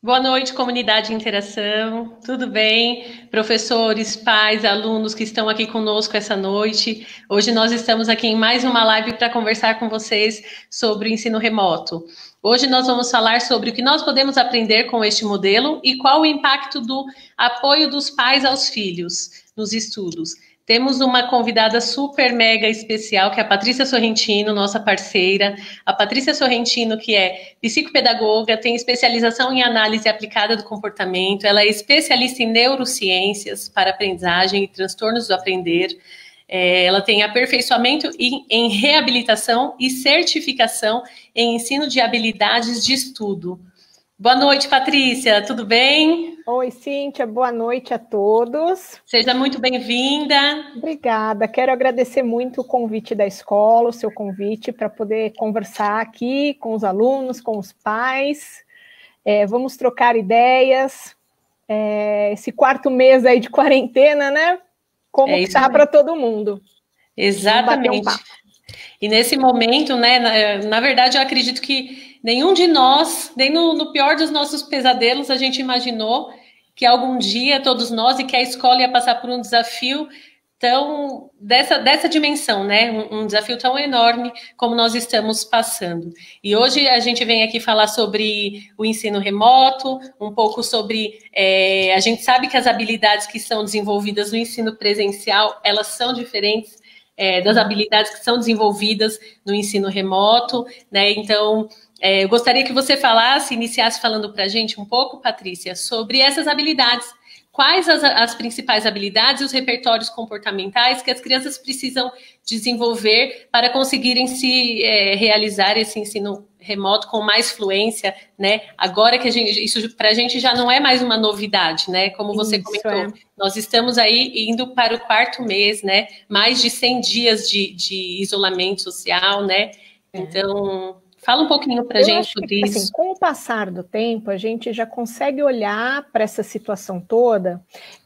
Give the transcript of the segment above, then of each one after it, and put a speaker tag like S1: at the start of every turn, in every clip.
S1: Boa noite, comunidade de interação. Tudo bem? Professores, pais, alunos que estão aqui conosco essa noite. Hoje nós estamos aqui em mais uma live para conversar com vocês sobre o ensino remoto. Hoje nós vamos falar sobre o que nós podemos aprender com este modelo e qual o impacto do apoio dos pais aos filhos nos estudos. Temos uma convidada super mega especial, que é a Patrícia Sorrentino, nossa parceira. A Patrícia Sorrentino, que é psicopedagoga, tem especialização em análise aplicada do comportamento, ela é especialista em neurociências para aprendizagem e transtornos do aprender. Ela tem aperfeiçoamento em reabilitação e certificação em ensino de habilidades de estudo. Boa noite, Patrícia, tudo bem?
S2: Oi, Cíntia, boa noite a todos.
S1: Seja muito bem-vinda.
S2: Obrigada, quero agradecer muito o convite da escola, o seu convite para poder conversar aqui com os alunos, com os pais. Vamos trocar ideias. Esse quarto mês aí de quarentena, né? Como está para todo mundo.
S1: Exatamente. E nesse momento, né, na verdade, eu acredito que nenhum de nós, nem no pior dos nossos pesadelos, a gente imaginou que algum dia todos nós e que a escola ia passar por um desafio tão dessa dimensão, né? Um desafio tão enorme como nós estamos passando. E hoje a gente vem aqui falar sobre o ensino remoto, um pouco sobre a gente sabe que as habilidades que são desenvolvidas no ensino presencial, elas são diferentes das habilidades que são desenvolvidas no ensino remoto, né? Então, eu gostaria que você iniciasse falando para a gente um pouco, Patrícia, sobre essas habilidades. Quais as principais habilidades e os repertórios comportamentais que as crianças precisam desenvolver para conseguirem realizar esse ensino remoto com mais fluência, né? Agora que isso para a gente já não é mais uma novidade, né? Como você comentou, nós estamos aí indo para o quarto mês, né? Mais de 100 dias de isolamento social, né? Então, fala um pouquinho para a gente sobre isso.
S2: Assim, com o passar do tempo, a gente já consegue olhar para essa situação toda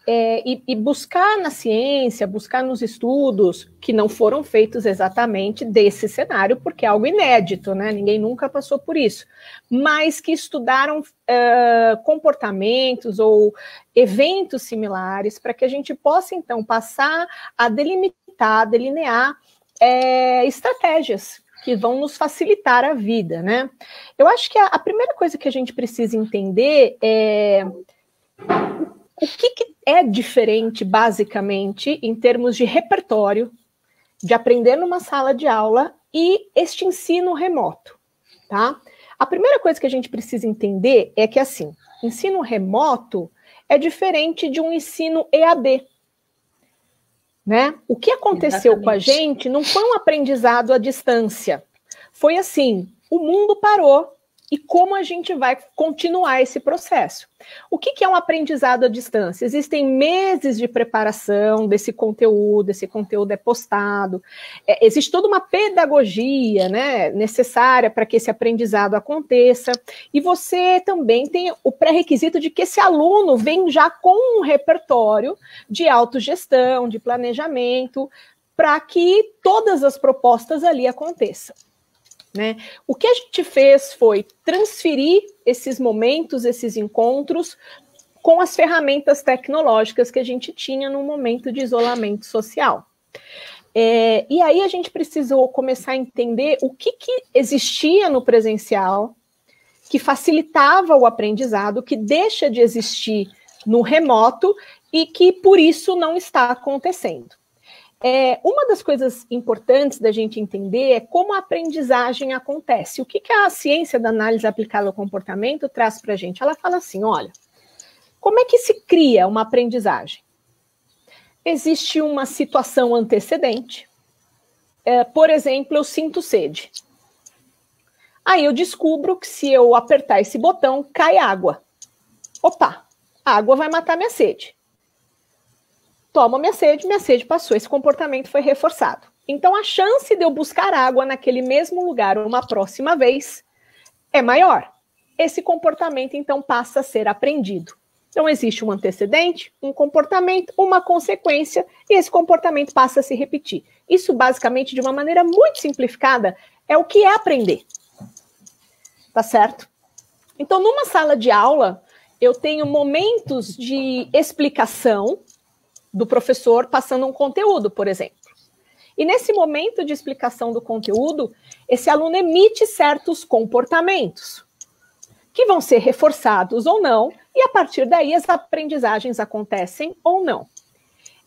S2: e buscar na ciência, buscar nos estudos que não foram feitos exatamente desse cenário, porque é algo inédito, né? Ninguém nunca passou por isso, mas que estudaram comportamentos ou eventos similares para que a gente possa, então, passar a delinear estratégias que vão nos facilitar a vida, né? Eu acho que a primeira coisa que a gente precisa entender é o que é diferente, basicamente, em termos de repertório, de aprender numa sala de aula e este ensino remoto, tá? A primeira coisa que a gente precisa entender é que, assim, ensino remoto é diferente de um ensino EAD, né? O que aconteceu com a gente não foi um aprendizado à distância. Foi assim, o mundo parou e como a gente vai continuar esse processo. O que é um aprendizado à distância? Existem meses de preparação desse conteúdo, esse conteúdo é postado, existe toda uma pedagogia, né, necessária para que esse aprendizado aconteça, e você também tem o pré-requisito de que esse aluno vem já com um repertório de autogestão, de planejamento, para que todas as propostas ali aconteçam. Né? O que a gente fez foi transferir esses momentos, esses encontros, com as ferramentas tecnológicas que a gente tinha no momento de isolamento social. E aí a gente precisou começar a entender o que existia no presencial, que facilitava o aprendizado, que deixa de existir no remoto e que por isso não está acontecendo. Uma das coisas importantes da gente entender é como a aprendizagem acontece. O que a ciência da análise aplicada ao comportamento traz para a gente? Ela fala assim, olha, como é que se cria uma aprendizagem? Existe uma situação antecedente. Por exemplo, eu sinto sede. Aí eu descubro que se eu apertar esse botão, cai água. Opa, a água vai matar minha sede. Toma minha sede passou, esse comportamento foi reforçado. Então, a chance de eu buscar água naquele mesmo lugar uma próxima vez é maior. Esse comportamento, então, passa a ser aprendido. Então, existe um antecedente, um comportamento, uma consequência, e esse comportamento passa a se repetir. Isso, basicamente, de uma maneira muito simplificada, é o que é aprender. Tá certo? Então, numa sala de aula, eu tenho momentos de explicação do professor passando um conteúdo, por exemplo. E nesse momento de explicação do conteúdo, esse aluno emite certos comportamentos que vão ser reforçados ou não, e a partir daí as aprendizagens acontecem ou não.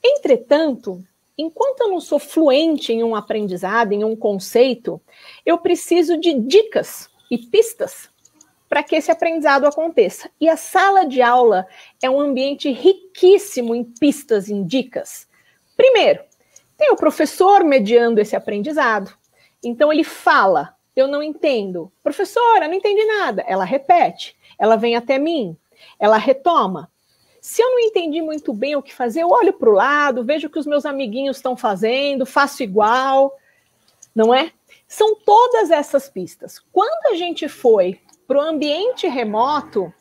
S2: Entretanto, enquanto eu não sou fluente em um aprendizado, em um conceito, eu preciso de dicas e pistas para que esse aprendizado aconteça. E a sala de aula é um ambiente riquíssimo em pistas, em dicas. Primeiro, tem o professor mediando esse aprendizado. Então ele fala, eu não entendo. Professora, não entendi nada. Ela repete, ela vem até mim, ela retoma. Se eu não entendi muito bem o que fazer, eu olho para o lado, vejo o que os meus amiguinhos estão fazendo, faço igual, não é? São todas essas pistas. Quando a gente foi para o ambiente remoto,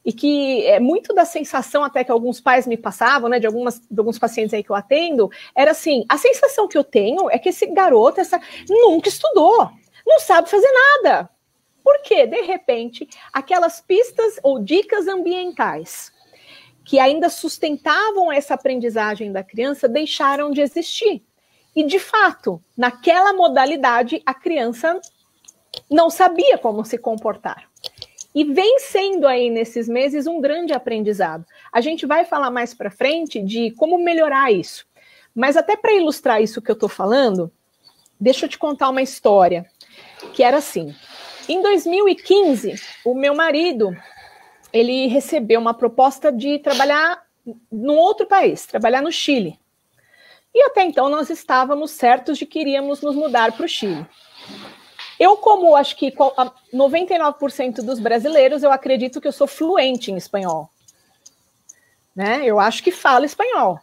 S2: e que é muito da sensação até que alguns pais me passavam, né, de alguns pacientes aí que eu atendo, era assim, a sensação que eu tenho é que esse garoto nunca estudou, não sabe fazer nada. Por quê? De repente, aquelas pistas ou dicas ambientais que ainda sustentavam essa aprendizagem da criança deixaram de existir. E, de fato, naquela modalidade, a criança não sabia como se comportar. E vem sendo aí, nesses meses, um grande aprendizado. A gente vai falar mais para frente de como melhorar isso. Mas até para ilustrar isso que eu estou falando, deixa eu te contar uma história, que era assim. Em 2015, o meu marido, ele recebeu uma proposta de trabalhar num outro país, trabalhar no Chile. E até então nós estávamos certos de que iríamos nos mudar para o Chile. Eu, como acho que 99% dos brasileiros, eu acredito que eu sou fluente em espanhol. Né? Eu acho que falo espanhol.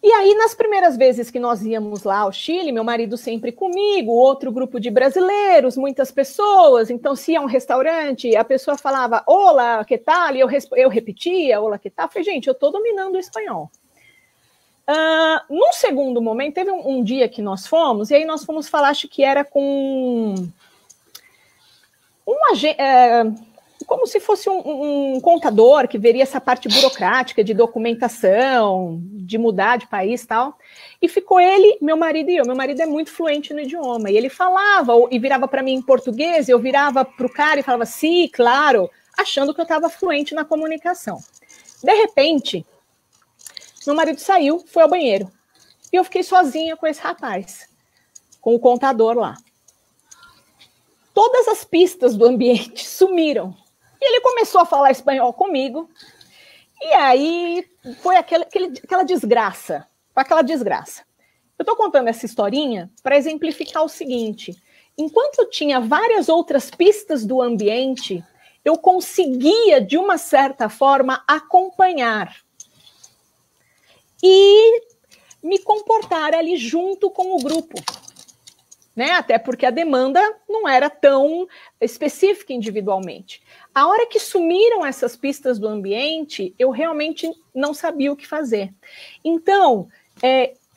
S2: E aí, nas primeiras vezes que nós íamos lá ao Chile, meu marido sempre comigo, outro grupo de brasileiros, muitas pessoas. Então, se ia a um restaurante, a pessoa falava, olá, que tal? E eu repetia, olá, que tal? Eu falei, gente, eu estou dominando o espanhol. Num segundo momento, teve um dia que nós fomos, e aí nós fomos falar, acho que era com como se fosse um contador que veria essa parte burocrática de documentação, de mudar de país e tal. E ficou ele, meu marido e eu. Meu marido é muito fluente no idioma. E ele falava, e virava para mim em português, e eu virava para o cara e falava, sim, claro, achando que eu estava fluente na comunicação. De repente, meu marido saiu, foi ao banheiro. E eu fiquei sozinha com esse rapaz, com o contador lá. Todas as pistas do ambiente sumiram. E ele começou a falar espanhol comigo. E aí foi aquela desgraça. Foi aquela desgraça. Eu estou contando essa historinha para exemplificar o seguinte. Enquanto eu tinha várias outras pistas do ambiente, eu conseguia, de uma certa forma, acompanhar e me comportar ali junto com o grupo. Né? Até porque a demanda não era tão específica individualmente. A hora que sumiram essas pistas do ambiente, eu realmente não sabia o que fazer. Então,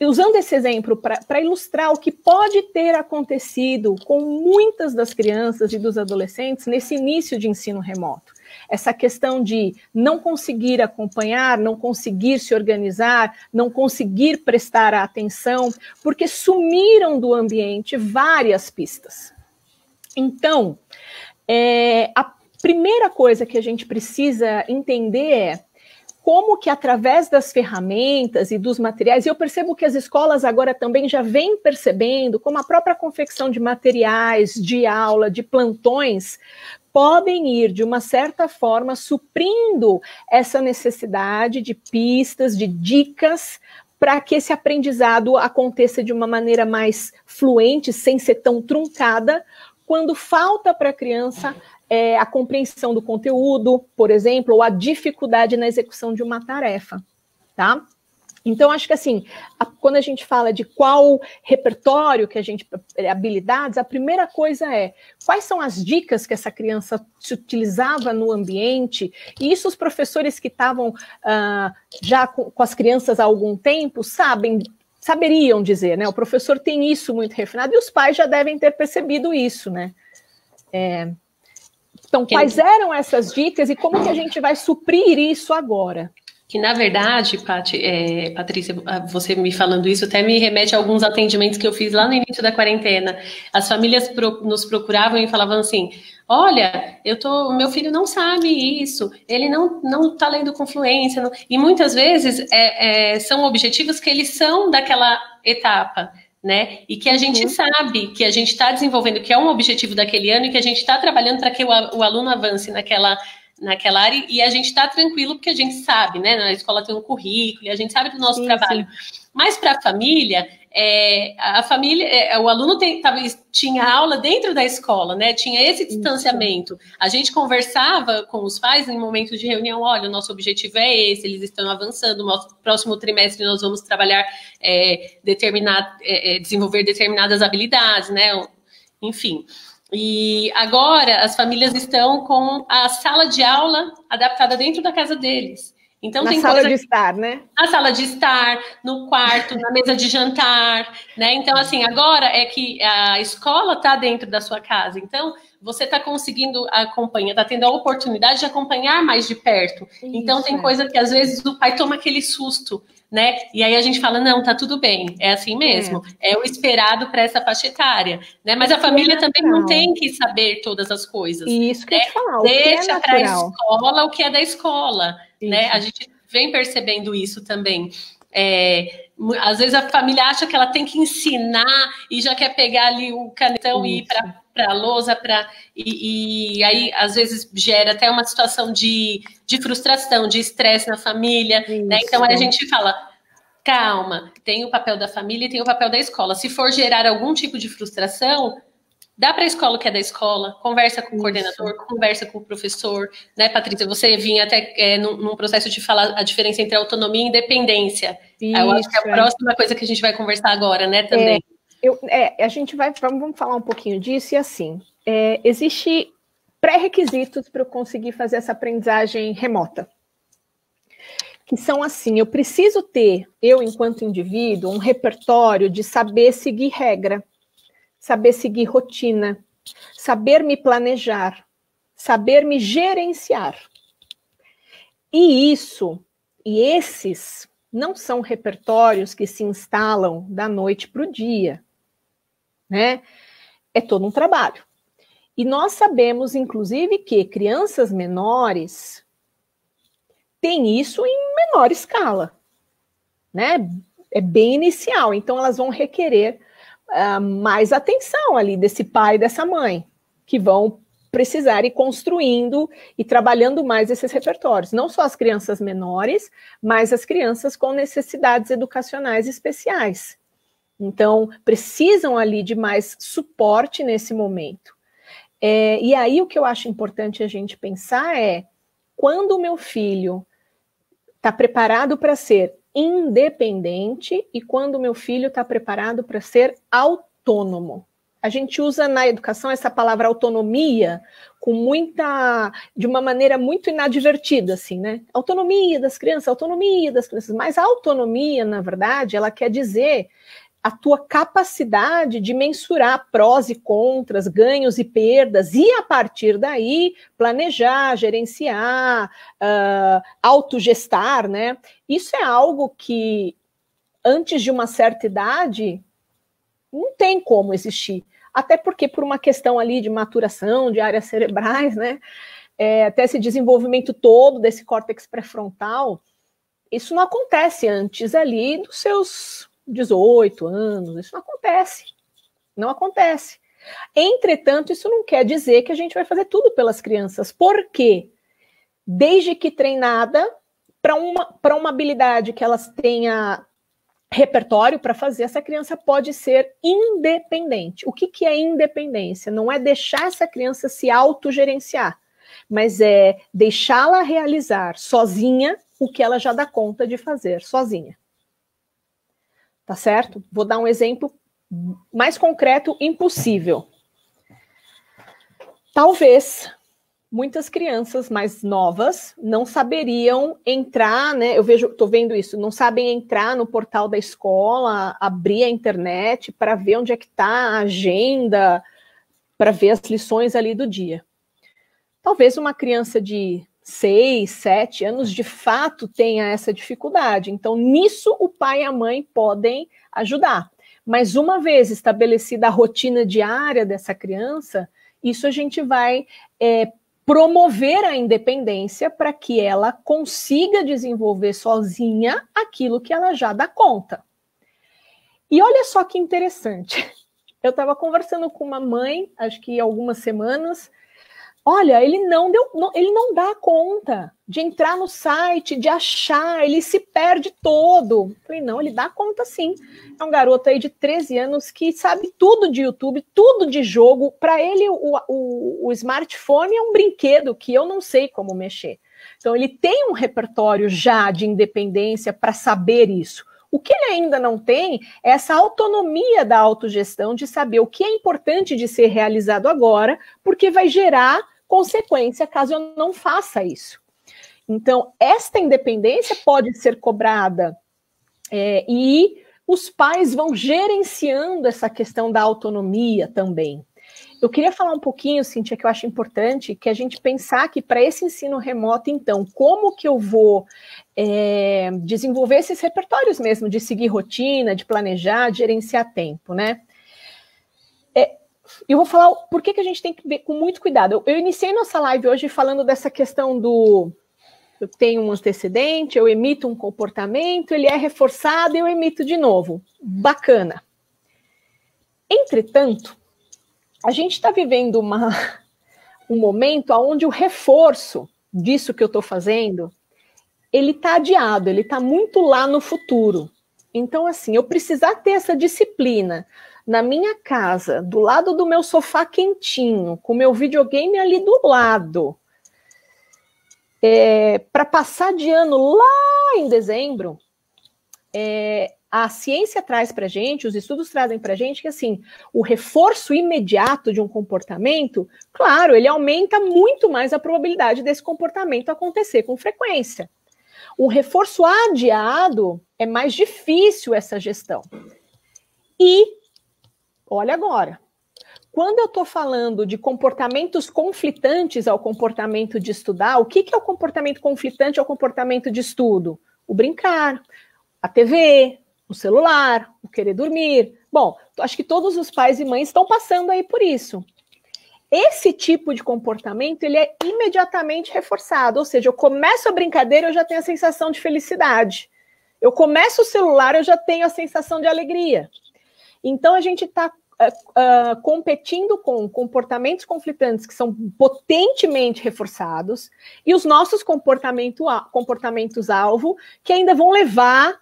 S2: usando esse exemplo para ilustrar o que pode ter acontecido com muitas das crianças e dos adolescentes nesse início de ensino remoto. Essa questão de não conseguir acompanhar, não conseguir se organizar, não conseguir prestar atenção, porque sumiram do ambiente várias pistas. Então, a primeira coisa que a gente precisa entender é como que através das ferramentas e dos materiais, e eu percebo que as escolas agora também já vêm percebendo como a própria confecção de materiais, de aula, de plantões, podem ir, de uma certa forma, suprindo essa necessidade de pistas, de dicas, para que esse aprendizado aconteça de uma maneira mais fluente, sem ser tão truncada, quando falta para a criança a compreensão do conteúdo, por exemplo, ou a dificuldade na execução de uma tarefa, tá? Então, acho que assim, quando a gente fala de qual repertório que a gente, habilidades, a primeira coisa é quais são as dicas que essa criança se utilizava no ambiente, e isso os professores que estavam já com as crianças há algum tempo saberiam dizer, né? O professor tem isso muito refinado, e os pais já devem ter percebido isso, né? Então, quais eram essas dicas e como que a gente vai suprir isso agora?
S1: Que, na verdade, Patrícia, você me falando isso até me remete a alguns atendimentos que eu fiz lá no início da quarentena. As famílias nos procuravam e falavam assim, olha, meu filho não sabe isso, ele não está lendo com fluência. Não... E muitas vezes são objetivos que eles são daquela etapa, né? E que a gente sabe que a gente está desenvolvendo, que é um objetivo daquele ano e que a gente está trabalhando para que o aluno avance naquela área, e a gente está tranquilo porque a gente sabe, né? Na escola tem um currículo e a gente sabe do nosso trabalho. Mas para a família, o aluno tinha aula dentro da escola, né? Tinha esse distanciamento. A gente conversava com os pais em momentos de reunião, olha, o nosso objetivo é esse, eles estão avançando, no nosso próximo trimestre nós vamos trabalhar, desenvolver determinadas habilidades, né? Enfim. E agora as famílias estão com a sala de aula adaptada dentro da casa deles. Então,
S2: na sala de estar, né?
S1: Na sala de estar, no quarto, na mesa de jantar, né? Então, assim, agora é que a escola está dentro da sua casa. Então, você está conseguindo acompanhar, está tendo a oportunidade de acompanhar mais de perto. Isso, então, tem coisa que às vezes o pai toma aquele susto, né? E aí a gente fala, não, tá tudo bem, é assim mesmo, é o esperado para essa faixa etária, né? Mas a família também não tem que saber todas as coisas.
S2: Isso que eu te falar,
S1: deixa para a escola o que é da escola, né? A gente vem percebendo isso também. Às vezes a família acha que ela tem que ensinar e já quer pegar ali o canetão e ir para a lousa, e aí às vezes gera até uma situação de frustração, de estresse na família, né? Então aí a gente fala, calma, tem o papel da família e tem o papel da escola. Se for gerar algum tipo de frustração, dá para a escola o que é da escola, conversa com o coordenador, conversa com o professor, né, Patrícia? Você vinha até num processo de falar a diferença entre autonomia e independência. Eu acho que é a próxima coisa que a gente vai conversar agora, né, também.
S2: A gente vamos falar um pouquinho disso, e assim, existe pré-requisitos para eu conseguir fazer essa aprendizagem remota. Que são assim, eu preciso ter, eu enquanto indivíduo, um repertório de saber seguir regra, saber seguir rotina, saber me planejar, saber me gerenciar. E esses não são repertórios que se instalam da noite para o dia, né? É todo um trabalho. E nós sabemos, inclusive, que crianças menores têm isso em menor escala, né? É bem inicial, então elas vão requerer mais atenção ali desse pai e dessa mãe, que vão precisar ir construindo e trabalhando mais esses repertórios. Não só as crianças menores, mas as crianças com necessidades educacionais especiais. Então, precisam ali de mais suporte nesse momento. E aí o que eu acho importante a gente pensar é, quando o meu filho está preparado para ser independente e quando o meu filho está preparado para ser autônomo. A gente usa na educação essa palavra autonomia de uma maneira muito inadvertida, assim, né? Autonomia das crianças, mas a autonomia, na verdade, ela quer dizer a tua capacidade de mensurar prós e contras, ganhos e perdas, e a partir daí planejar, gerenciar, autogestar, né? Isso é algo que, antes de uma certa idade, não tem como existir. Até porque, por uma questão ali de maturação de áreas cerebrais, né? Até esse desenvolvimento todo desse córtex pré-frontal, isso não acontece antes ali dos seus 18 anos, isso não acontece. Entretanto, isso não quer dizer que a gente vai fazer tudo pelas crianças, porque desde que treinada para uma habilidade que elas tenham repertório para fazer, essa criança pode ser independente. O que é independência? Não é deixar essa criança se autogerenciar, mas é deixá-la realizar sozinha o que ela já dá conta de fazer sozinha. Tá certo? Vou dar um exemplo mais concreto impossível. Talvez muitas crianças mais novas não saberiam entrar, né? Estou vendo isso, não sabem entrar no portal da escola, abrir a internet para ver onde é que está a agenda, para ver as lições ali do dia. talvez uma criança de 6, 7 anos, de fato, tenha essa dificuldade. Então, nisso, o pai e a mãe podem ajudar. Mas uma vez estabelecida a rotina diária dessa criança, isso a gente vai promover a independência para que ela consiga desenvolver sozinha aquilo que ela já dá conta. E olha só que interessante. Eu estava conversando com uma mãe, acho que há algumas semanas. Olha, ele não dá conta de entrar no site, de achar, ele se perde todo. Falei, não, ele dá conta sim. É um garoto aí de 13 anos que sabe tudo de YouTube, tudo de jogo. Para ele, o smartphone é um brinquedo que eu não sei como mexer. Então, ele tem um repertório já de independência para saber isso. O que ele ainda não tem é essa autonomia da autogestão de saber o que é importante de ser realizado agora, porque vai gerar consequência caso eu não faça isso. Então, esta independência pode ser cobrada e os pais vão gerenciando essa questão da autonomia também. Eu queria falar um pouquinho, Cíntia, que eu acho importante, que a gente pensar que para esse ensino remoto, então, como que eu vou desenvolver esses repertórios mesmo, de seguir rotina, de planejar, de gerenciar tempo, né? Eu vou falar por que a gente tem que ver com muito cuidado. Eu iniciei nossa live hoje falando dessa questão do... Eu tenho um antecedente, eu emito um comportamento, ele é reforçado e eu emito de novo. Bacana. Entretanto, a gente está vivendo um momento onde o reforço disso que eu estou fazendo, ele está adiado, ele está muito lá no futuro. Então, assim, eu precisar ter essa disciplina na minha casa, do lado do meu sofá quentinho, com o meu videogame ali do lado, para passar de ano lá em dezembro, a ciência traz para a gente, os estudos trazem para a gente que, assim, o reforço imediato de um comportamento, claro, ele aumenta muito mais a probabilidade desse comportamento acontecer com frequência. O reforço adiado é mais difícil essa gestão. E, olha agora, quando eu estou falando de comportamentos conflitantes ao comportamento de estudar, o que é o comportamento conflitante ao comportamento de estudo? O brincar, a TV, o celular, o querer dormir. Bom, acho que todos os pais e mães estão passando aí por isso. Esse tipo de comportamento, ele é imediatamente reforçado, ou seja, eu começo a brincadeira, eu já tenho a sensação de felicidade. Eu começo o celular, eu já tenho a sensação de alegria. Então, a gente está competindo com comportamentos conflitantes que são potentemente reforçados e os nossos comportamentos-alvo que ainda vão levar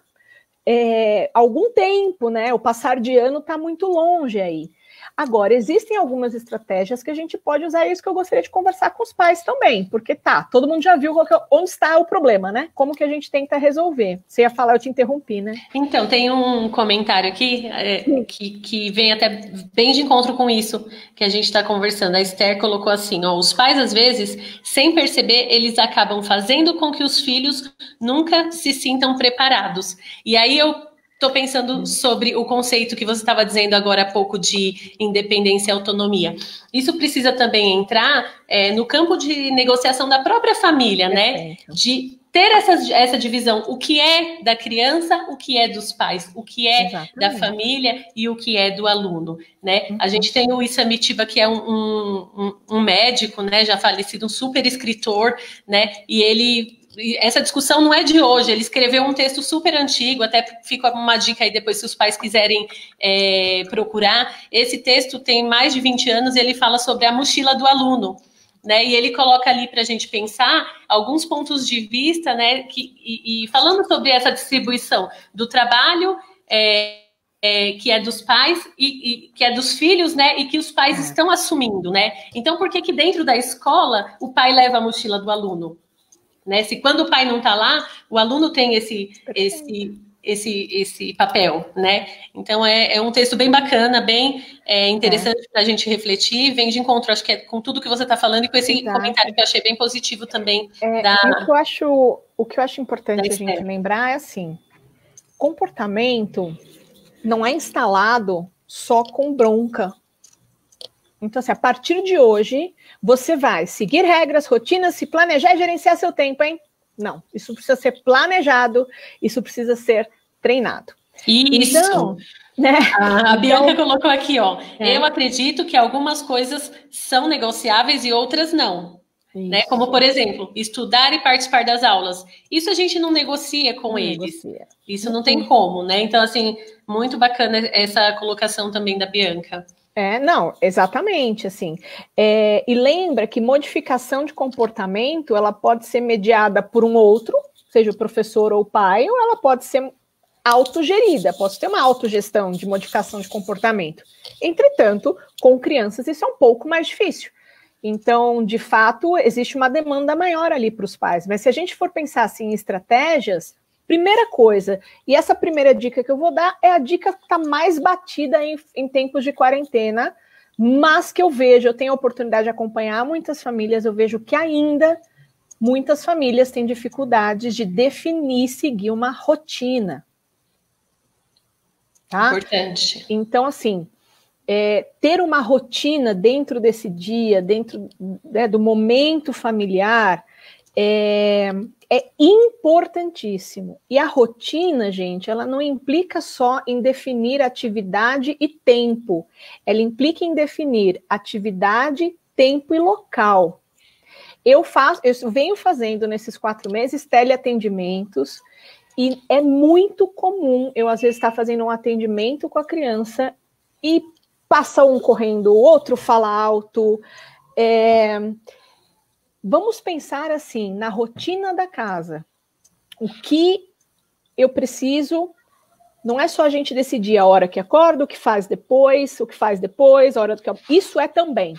S2: algum tempo, né? O passar de ano está muito longe aí. Agora, existem algumas estratégias que a gente pode usar, isso que eu gostaria de conversar com os pais também, porque todo mundo já viu onde está o problema, né? Como que a gente tenta resolver. Você ia falar, eu te interrompi, né?
S1: Então, tem um comentário aqui que vem até bem de encontro com isso que a gente está conversando. A Esther colocou assim, os pais, às vezes, sem perceber, eles acabam fazendo com que os filhos nunca se sintam preparados. E aí eu estou pensando sobre o conceito que você estava dizendo agora há pouco de independência e autonomia. Isso precisa também entrar no campo de negociação da própria família, né? De ter essa divisão, o que é da criança, o que é dos pais, o que é da família e o que é do aluno, né? A gente tem o Issam Itiba, que é um médico, né, já falecido, um super escritor, né? E essa discussão não é de hoje, ele escreveu um texto super antigo, até fica uma dica aí depois se os pais quiserem procurar. Esse texto tem mais de 20 anos e ele fala sobre a mochila do aluno, né? E ele coloca ali para a gente pensar alguns pontos de vista, né? E falando sobre essa distribuição do trabalho, que é dos pais e que é dos filhos, né? E que os pais estão assumindo, né? Então, por que dentro da escola o pai leva a mochila do aluno? Né? Se quando o pai não está lá, o aluno tem esse papel, né? Então é um texto bem bacana, bem interessante para a gente refletir, vem de encontro, acho que com tudo que você está falando e com esse comentário que eu achei bem positivo também.
S2: O que eu acho importante a gente lembrar é assim, comportamento não é instalado só com bronca. Então, assim, a partir de hoje, você vai seguir regras, rotinas, se planejar e gerenciar seu tempo, hein? Não, isso precisa ser planejado, isso precisa ser treinado.
S1: Isso.
S2: Então, né?
S1: A Bianca colocou aqui, ó. Eu acredito que algumas coisas são negociáveis e outras não. Né? Como, por exemplo, estudar e participar das aulas. Isso a gente não negocia com eles. Isso não tem como, né? Então, assim, muito bacana essa colocação também da Bianca.
S2: Não, exatamente, assim. E lembra que modificação de comportamento, ela pode ser mediada por um outro, seja o professor ou o pai, ou ela pode ser autogerida, posso ter uma autogestão de modificação de comportamento. Entretanto, com crianças isso é um pouco mais difícil. Então, de fato, existe uma demanda maior ali para os pais. Mas se a gente for pensar assim, em estratégias, primeira coisa, e essa primeira dica que eu vou dar é a dica que está mais batida em tempos de quarentena, mas que eu tenho a oportunidade de acompanhar muitas famílias, eu vejo que ainda muitas famílias têm dificuldades de definir e seguir uma rotina. Tá?
S1: Importante.
S2: Então, assim, ter uma rotina dentro desse dia, dentro do momento familiar, é importantíssimo. E a rotina, gente, ela não implica só em definir atividade e tempo. Ela implica em definir atividade, tempo e local. Eu venho fazendo nesses 4 meses teleatendimentos, e é muito comum eu, às vezes, estar fazendo um atendimento com a criança e passa um correndo, o outro fala alto. Vamos pensar assim, na rotina da casa. O que eu preciso, não é só a gente decidir a hora que acorda, o que faz depois, a hora do que... Isso é também.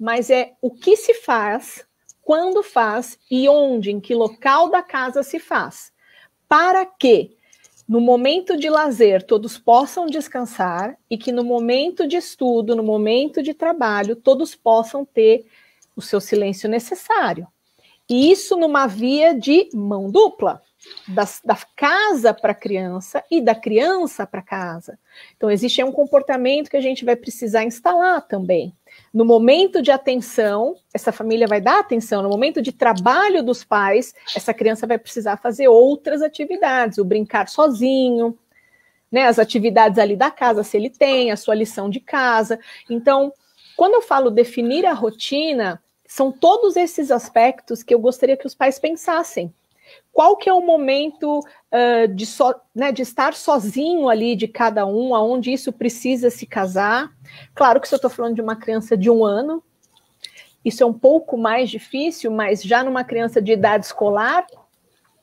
S2: Mas é o que se faz, quando faz e onde, em que local da casa se faz. Para que, no momento de lazer, todos possam descansar e que no momento de estudo, no momento de trabalho, todos possam ter o seu silêncio necessário. E isso numa via de mão dupla, da casa para a criança e da criança para casa. Então, existe um comportamento que a gente vai precisar instalar também. No momento de atenção, essa família vai dar atenção. No momento de trabalho dos pais, essa criança vai precisar fazer outras atividades, o brincar sozinho, né, as atividades ali da casa, se ele tem, a sua lição de casa. Então, quando eu falo definir a rotina, são todos esses aspectos que eu gostaria que os pais pensassem. Qual que é o momento de estar sozinho ali de cada um, aonde isso precisa se casar? Claro que se eu estou falando de uma criança de 1 ano, isso é um pouco mais difícil, mas já numa criança de idade escolar,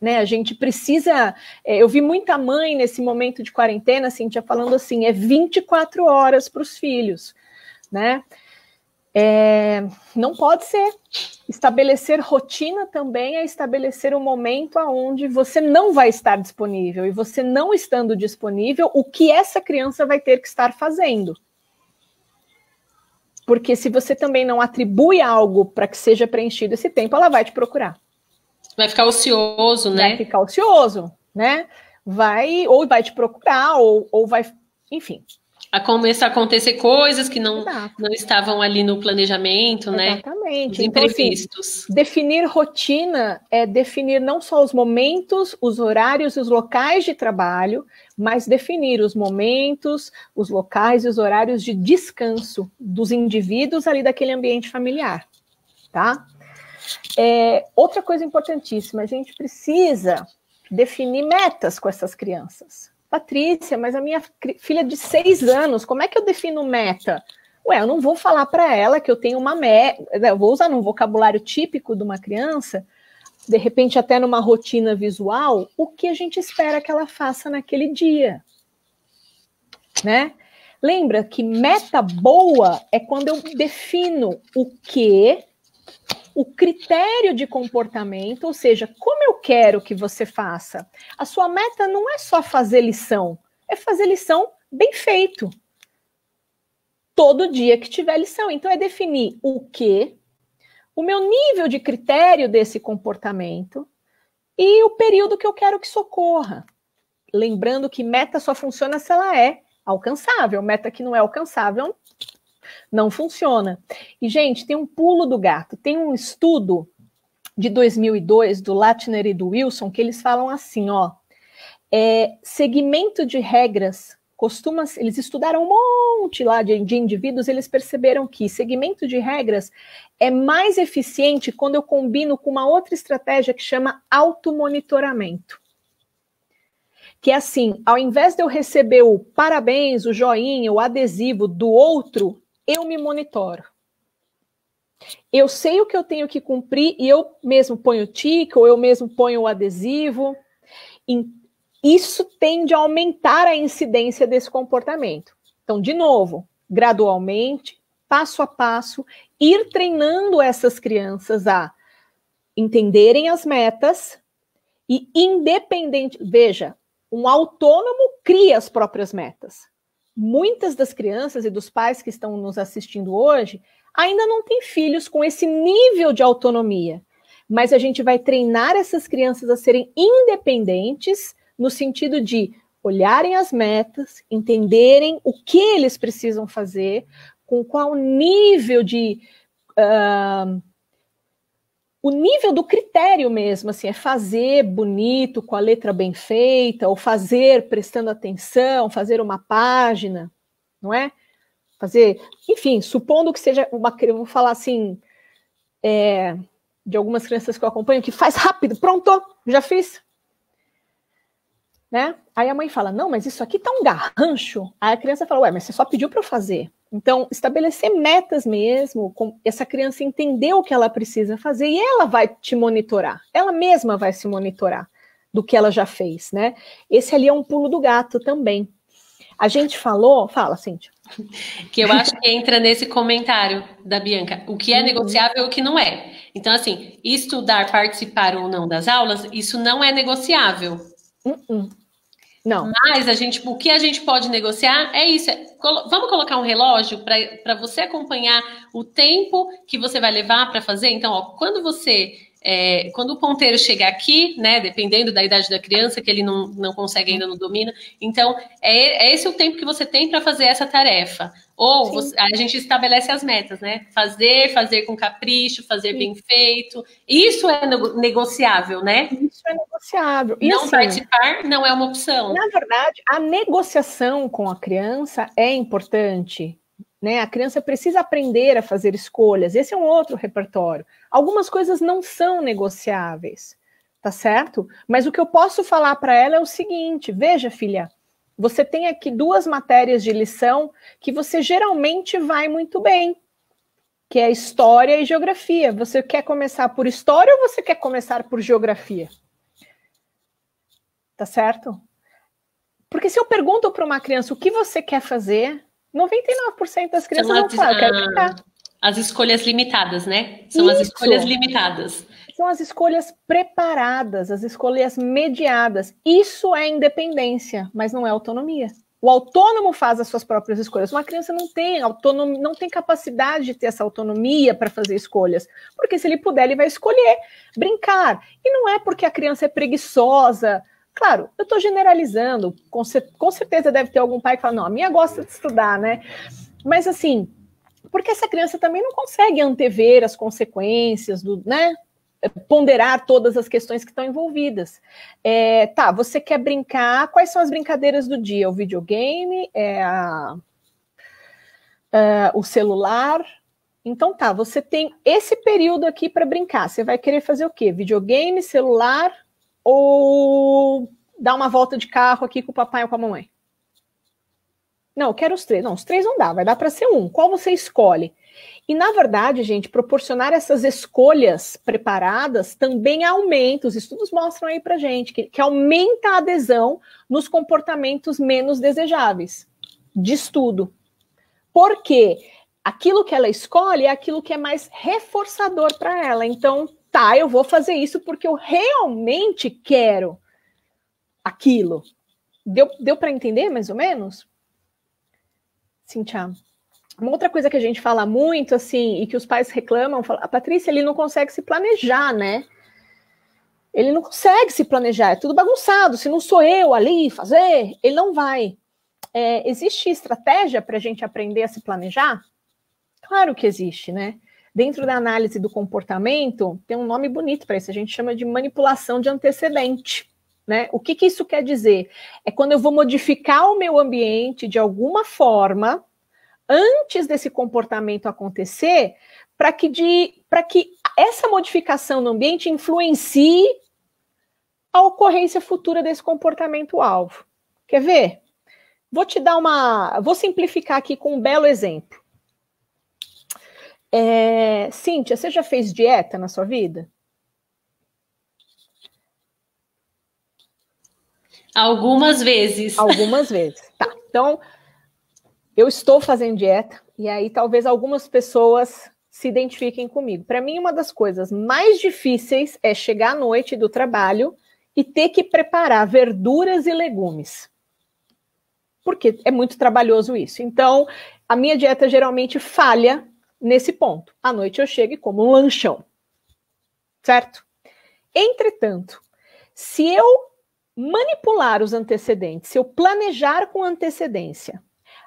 S2: né, a gente precisa... eu vi muita mãe nesse momento de quarentena, Cíntia, falando assim, 24 horas para os filhos, né? Não pode ser. Estabelecer rotina também é estabelecer um momento onde você não vai estar disponível, e você não estando disponível, o que essa criança vai ter que estar fazendo. Porque se você também não atribui algo para que seja preenchido esse tempo, ela vai te procurar.
S1: Vai ficar ocioso, né?
S2: Vai ficar ocioso, né? Ou vai te procurar, ou vai... Enfim...
S1: A começar a acontecer coisas que não estavam ali no planejamento, né?
S2: Exatamente.
S1: Os imprevistos.
S2: Então, assim, definir rotina é definir não só os momentos, os horários e os locais de trabalho, mas definir os momentos, os locais e os horários de descanso dos indivíduos ali daquele ambiente familiar, tá? Outra coisa importantíssima, a gente precisa definir metas com essas crianças. Patrícia, mas a minha filha de 6 anos, como é que eu defino meta? Eu não vou falar para ela que eu tenho uma meta, eu vou usar um vocabulário típico de uma criança, de repente até numa rotina visual, o que a gente espera que ela faça naquele dia, né? Lembra que meta boa é quando eu defino o critério de comportamento, ou seja, como eu quero que você faça. A sua meta não é só fazer lição, é fazer lição bem feito. Todo dia que tiver lição. Então, é definir o meu nível de critério desse comportamento e o período que eu quero que socorra. Lembrando que meta só funciona se ela é alcançável. Meta que não é alcançável Não funciona. E, gente, tem um pulo do gato. Tem um estudo de 2002, do Latner e do Wilson, que eles falam assim, ó, segmento de regras eles estudaram um monte lá de indivíduos, eles perceberam que segmento de regras é mais eficiente quando eu combino com uma outra estratégia que chama automonitoramento. Que é assim, ao invés de eu receber o parabéns, o joinha, o adesivo do outro, eu me monitoro. Eu sei o que eu tenho que cumprir e eu mesmo ponho o tique, ou eu mesmo ponho o adesivo. Isso tende a aumentar a incidência desse comportamento. Então, de novo, gradualmente, passo a passo, ir treinando essas crianças a entenderem as metas e independente... Veja, um autônomo cria as próprias metas. Muitas das crianças e dos pais que estão nos assistindo hoje ainda não têm filhos com esse nível de autonomia. Mas a gente vai treinar essas crianças a serem independentes no sentido de olharem as metas, entenderem o que eles precisam fazer, com qual nível de... o nível do critério mesmo, assim, é fazer bonito, com a letra bem feita, ou fazer prestando atenção, fazer uma página, não é? Fazer, enfim, supondo que seja uma... Vou falar assim, de algumas crianças que eu acompanho, que faz rápido, pronto, já fiz. Né? Aí a mãe fala, não, mas isso aqui tá um garrancho. Aí a criança fala, ué, mas você só pediu para eu fazer. Então, estabelecer metas mesmo, com essa criança entender o que ela precisa fazer e ela vai te monitorar. Ela mesma vai se monitorar do que ela já fez, né? Esse ali é um pulo do gato também. A gente falou... Fala, Cíntia.
S1: Que eu acho que entra nesse comentário da Bianca. O que é negociável e o que não é. Então, assim, estudar, participar ou não das aulas, isso não é negociável.
S2: Não.
S1: Mas o que a gente pode negociar é isso. Vamos colocar um relógio para você acompanhar o tempo que você vai levar para fazer. Então, ó, quando o ponteiro chegar aqui, né, dependendo da idade da criança, que ele não consegue ainda, não domina, então é esse o tempo que você tem para fazer essa tarefa. Ou a gente estabelece as metas, né? Fazer com capricho, fazer bem feito. Isso é negociável, né?
S2: Isso é negociável.
S1: E não assim, participar não é uma opção.
S2: Na verdade, a negociação com a criança é importante. Né? A criança precisa aprender a fazer escolhas. Esse é um outro repertório. Algumas coisas não são negociáveis, tá certo? Mas o que eu posso falar para ela é o seguinte: veja, filha, você tem aqui 2 matérias de lição que você geralmente vai muito bem, que é história e geografia. Você quer começar por história ou você quer começar por geografia? Tá certo? Porque se eu pergunto para uma criança o que você quer fazer, 99% das crianças vão falar, eu quero brincar.
S1: As escolhas limitadas, né? São as escolhas limitadas.
S2: São as escolhas preparadas, as escolhas mediadas. Isso é independência, mas não é autonomia. O autônomo faz as suas próprias escolhas. Uma criança não tem capacidade de ter essa autonomia para fazer escolhas. Porque se ele puder, ele vai escolher brincar. E não é porque a criança é preguiçosa. Claro, eu estou generalizando. Com certeza deve ter algum pai que fala, não, a minha gosta de estudar, né? Mas assim, porque essa criança também não consegue antever as consequências, né? Ponderar todas as questões que estão envolvidas. Tá, você quer brincar, quais são as brincadeiras do dia? O videogame, o celular. Então tá, você tem esse período aqui para brincar. Você vai querer fazer o quê? Videogame, celular ou dar uma volta de carro aqui com o papai ou com a mamãe? Não, eu quero os 3. Não, os 3 não dá, vai dar para ser um. Qual você escolhe? E, na verdade, gente, proporcionar essas escolhas preparadas também aumenta, os estudos mostram aí pra gente, que aumenta a adesão nos comportamentos menos desejáveis de estudo. Por quê? Aquilo que ela escolhe é aquilo que é mais reforçador para ela. Então, tá, eu vou fazer isso porque eu realmente quero aquilo. Deu para entender, mais ou menos? Cíntia, uma outra coisa que a gente fala muito, assim, e que os pais reclamam, a Patrícia, ele não consegue se planejar, né? Ele não consegue se planejar, é tudo bagunçado. Se não sou eu ali fazer, ele não vai. Existe estratégia para a gente aprender a se planejar? Claro que existe, né? Dentro da análise do comportamento, tem um nome bonito para isso, a gente chama de manipulação de antecedente, né? O que isso quer dizer? É quando eu vou modificar o meu ambiente de alguma forma, antes desse comportamento acontecer, para que essa modificação no ambiente influencie a ocorrência futura desse comportamento-alvo. Quer ver? Vou simplificar aqui com um belo exemplo. Cíntia, você já fez dieta na sua vida?
S1: Algumas vezes.
S2: Algumas vezes. Tá, então, eu estou fazendo dieta, e aí talvez algumas pessoas se identifiquem comigo. Para mim, uma das coisas mais difíceis é chegar à noite do trabalho e ter que preparar verduras e legumes. Porque é muito trabalhoso isso. Então, a minha dieta geralmente falha nesse ponto. À noite eu chego e como um lanchão. Certo? Entretanto, se eu manipular os antecedentes, se eu planejar com antecedência,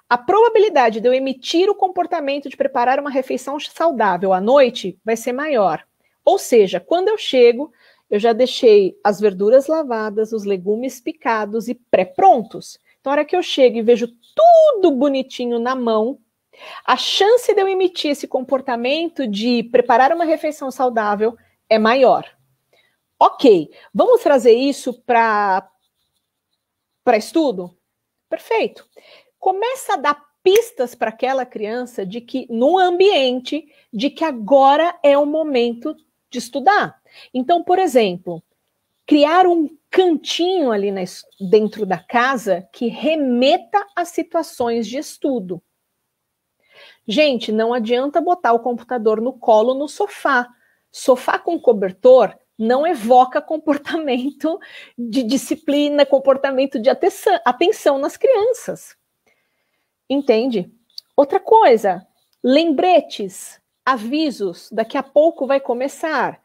S2: a probabilidade de eu emitir o comportamento de preparar uma refeição saudável à noite vai ser maior. Ou seja, quando eu chego, eu já deixei as verduras lavadas, os legumes picados e pré-prontos. Então, na hora que eu chego e vejo tudo bonitinho na mão, a chance de eu emitir esse comportamento de preparar uma refeição saudável é maior. Ok, vamos trazer isso para estudo? Perfeito. Começa a dar pistas para aquela criança de que, no ambiente, de que agora é o momento de estudar. Então, por exemplo, criar um cantinho ali dentro da casa que remeta a situações de estudo. Gente, não adianta botar o computador no colo no sofá. Sofá com cobertor não evoca comportamento de disciplina, comportamento de atenção nas crianças. Entende? Outra coisa, lembretes, avisos, daqui a pouco vai começar.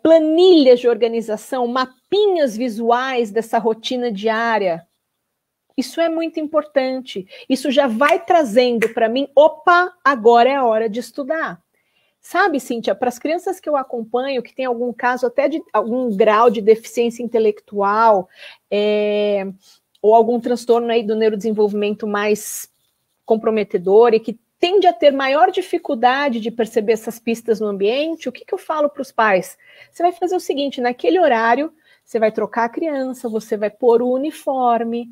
S2: Planilhas de organização, mapinhas visuais dessa rotina diária. Isso é muito importante. Isso já vai trazendo para mim, opa, agora é a hora de estudar. Sabe, Cíntia, para as crianças que eu acompanho, que tem algum caso até de algum grau de deficiência intelectual, ou algum transtorno aí do neurodesenvolvimento mais comprometedor e que tende a ter maior dificuldade de perceber essas pistas no ambiente, o que eu falo para os pais? Você vai fazer o seguinte, naquele horário, você vai trocar a criança, você vai pôr o uniforme,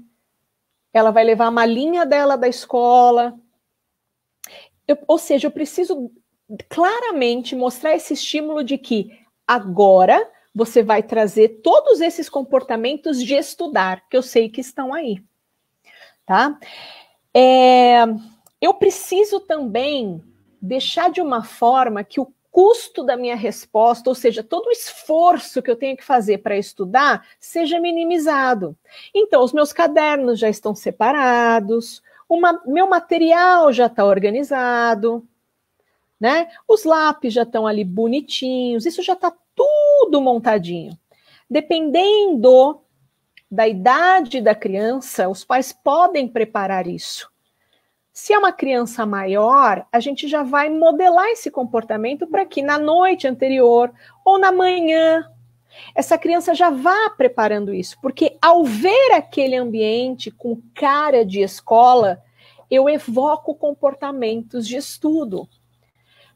S2: ela vai levar a malinha dela da escola. Ou seja, eu preciso claramente mostrar esse estímulo de que agora você vai trazer todos esses comportamentos de estudar, que eu sei que estão aí. Tá? Eu preciso também deixar de uma forma que o custo da minha resposta, ou seja, todo o esforço que eu tenho que fazer para estudar, seja minimizado. Então, os meus cadernos já estão separados, meu material já está organizado, né? Os lápis já estão ali bonitinhos, isso já está tudo montadinho. Dependendo da idade da criança, os pais podem preparar isso. Se é uma criança maior, a gente já vai modelar esse comportamento para que na noite anterior ou na manhã, essa criança já vá preparando isso. Porque ao ver aquele ambiente com cara de escola, eu evoco comportamentos de estudo.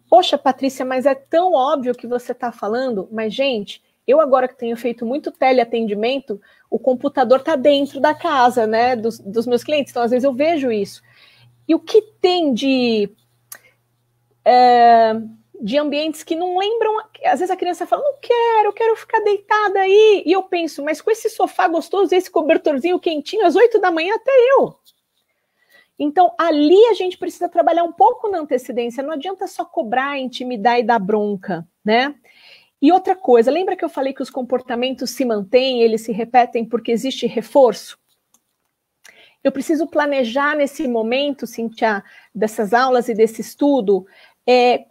S2: Poxa, Patrícia, mas é tão óbvio que você está falando. Mas, gente, eu agora que tenho feito muito teleatendimento, o computador está dentro da casa, né, dos meus clientes. Então, às vezes eu vejo isso. E o que tem de ambientes que não lembram... Às vezes a criança fala, não quero, eu quero ficar deitada aí. E eu penso, mas com esse sofá gostoso, esse cobertorzinho quentinho, às 8 da manhã, até eu. Então, ali a gente precisa trabalhar um pouco na antecedência. Não adianta só cobrar, intimidar e dar bronca, né? E outra coisa, lembra que eu falei que os comportamentos se mantêm, eles se repetem porque existe reforço? Eu preciso planejar nesse momento, Cíntia, dessas aulas e desse estudo,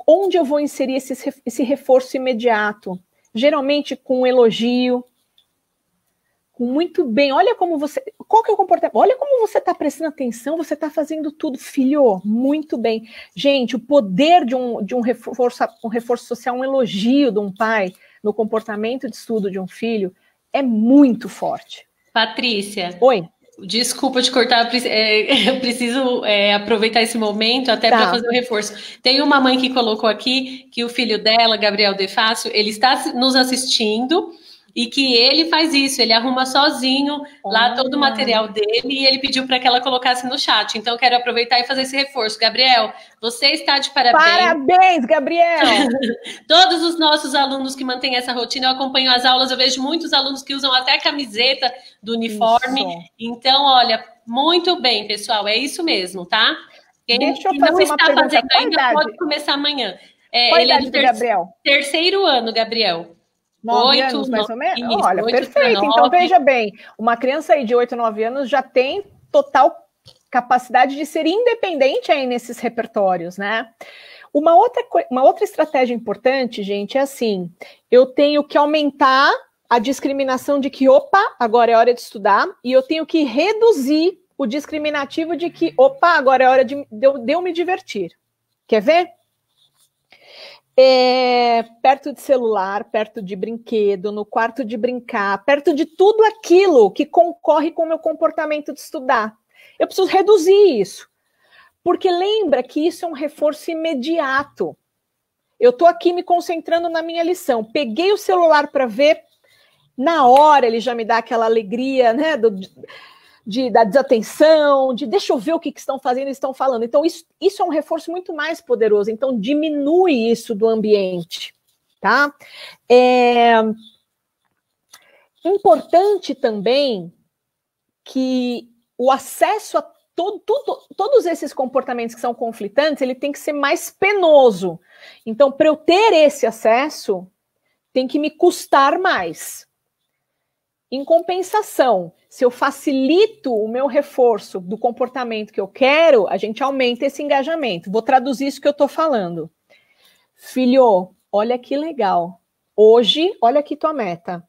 S2: onde eu vou inserir esse reforço imediato. Geralmente com um elogio, muito bem, olha como você, qual que é o comportamento? Olha como você está prestando atenção, você está fazendo tudo, filho, muito bem. Gente, o poder de um reforço social, um elogio de um pai no comportamento de estudo de um filho é muito forte.
S1: Patrícia.
S2: Oi.
S1: Desculpa te cortar, eu preciso aproveitar esse momento até para fazer o reforço. Tem uma mãe que colocou aqui que o filho dela, Gabriel De Fácio, ele está nos assistindo e que ele faz isso, ele arruma sozinho lá todo o material dele e ele pediu para que ela colocasse no chat. Então, eu quero aproveitar e fazer esse reforço. Gabriel, você está de parabéns.
S2: Parabéns, Gabriel!
S1: Todos os nossos alunos que mantêm essa rotina, eu acompanho as aulas, eu vejo muitos alunos que usam até a camiseta do uniforme. Isso. Então, olha, muito bem, pessoal, é isso mesmo, tá? Quem
S2: Deixa eu fazer não está pergunta.
S1: Fazendo ainda, pode começar amanhã.
S2: Qual ele idade do Gabriel?
S1: Terceiro ano, Gabriel.
S2: 9 anos, mais ou menos? Isso, olha, perfeito. Então, veja bem, uma criança aí de 8, 9 anos já tem total capacidade de ser independente aí nesses repertórios, né? Uma outra estratégia importante, gente, é assim, eu tenho que aumentar a discriminação de que, opa, agora é hora de estudar, e eu tenho que reduzir o discriminativo de que, opa, agora é hora de eu me divertir. Quer ver? Perto de celular, perto de brinquedo, no quarto de brincar, perto de tudo aquilo que concorre com o meu comportamento de estudar. Eu preciso reduzir isso, porque lembra que isso é um reforço imediato. Eu estou aqui me concentrando na minha lição, peguei o celular para ver, na hora ele já me dá aquela alegria, né, da desatenção, de deixa eu ver o que estão fazendo e estão falando. Então, isso é um reforço muito mais poderoso. Então, diminui isso do ambiente, tá? Importante também que o acesso a todos esses comportamentos que são conflitantes, ele tem que ser mais penoso. Então, para eu ter esse acesso, tem que me custar mais. Em compensação, se eu facilito o meu reforço do comportamento que eu quero, a gente aumenta esse engajamento. Vou traduzir isso que eu estou falando. Filho, olha que legal. Hoje, olha aqui tua meta.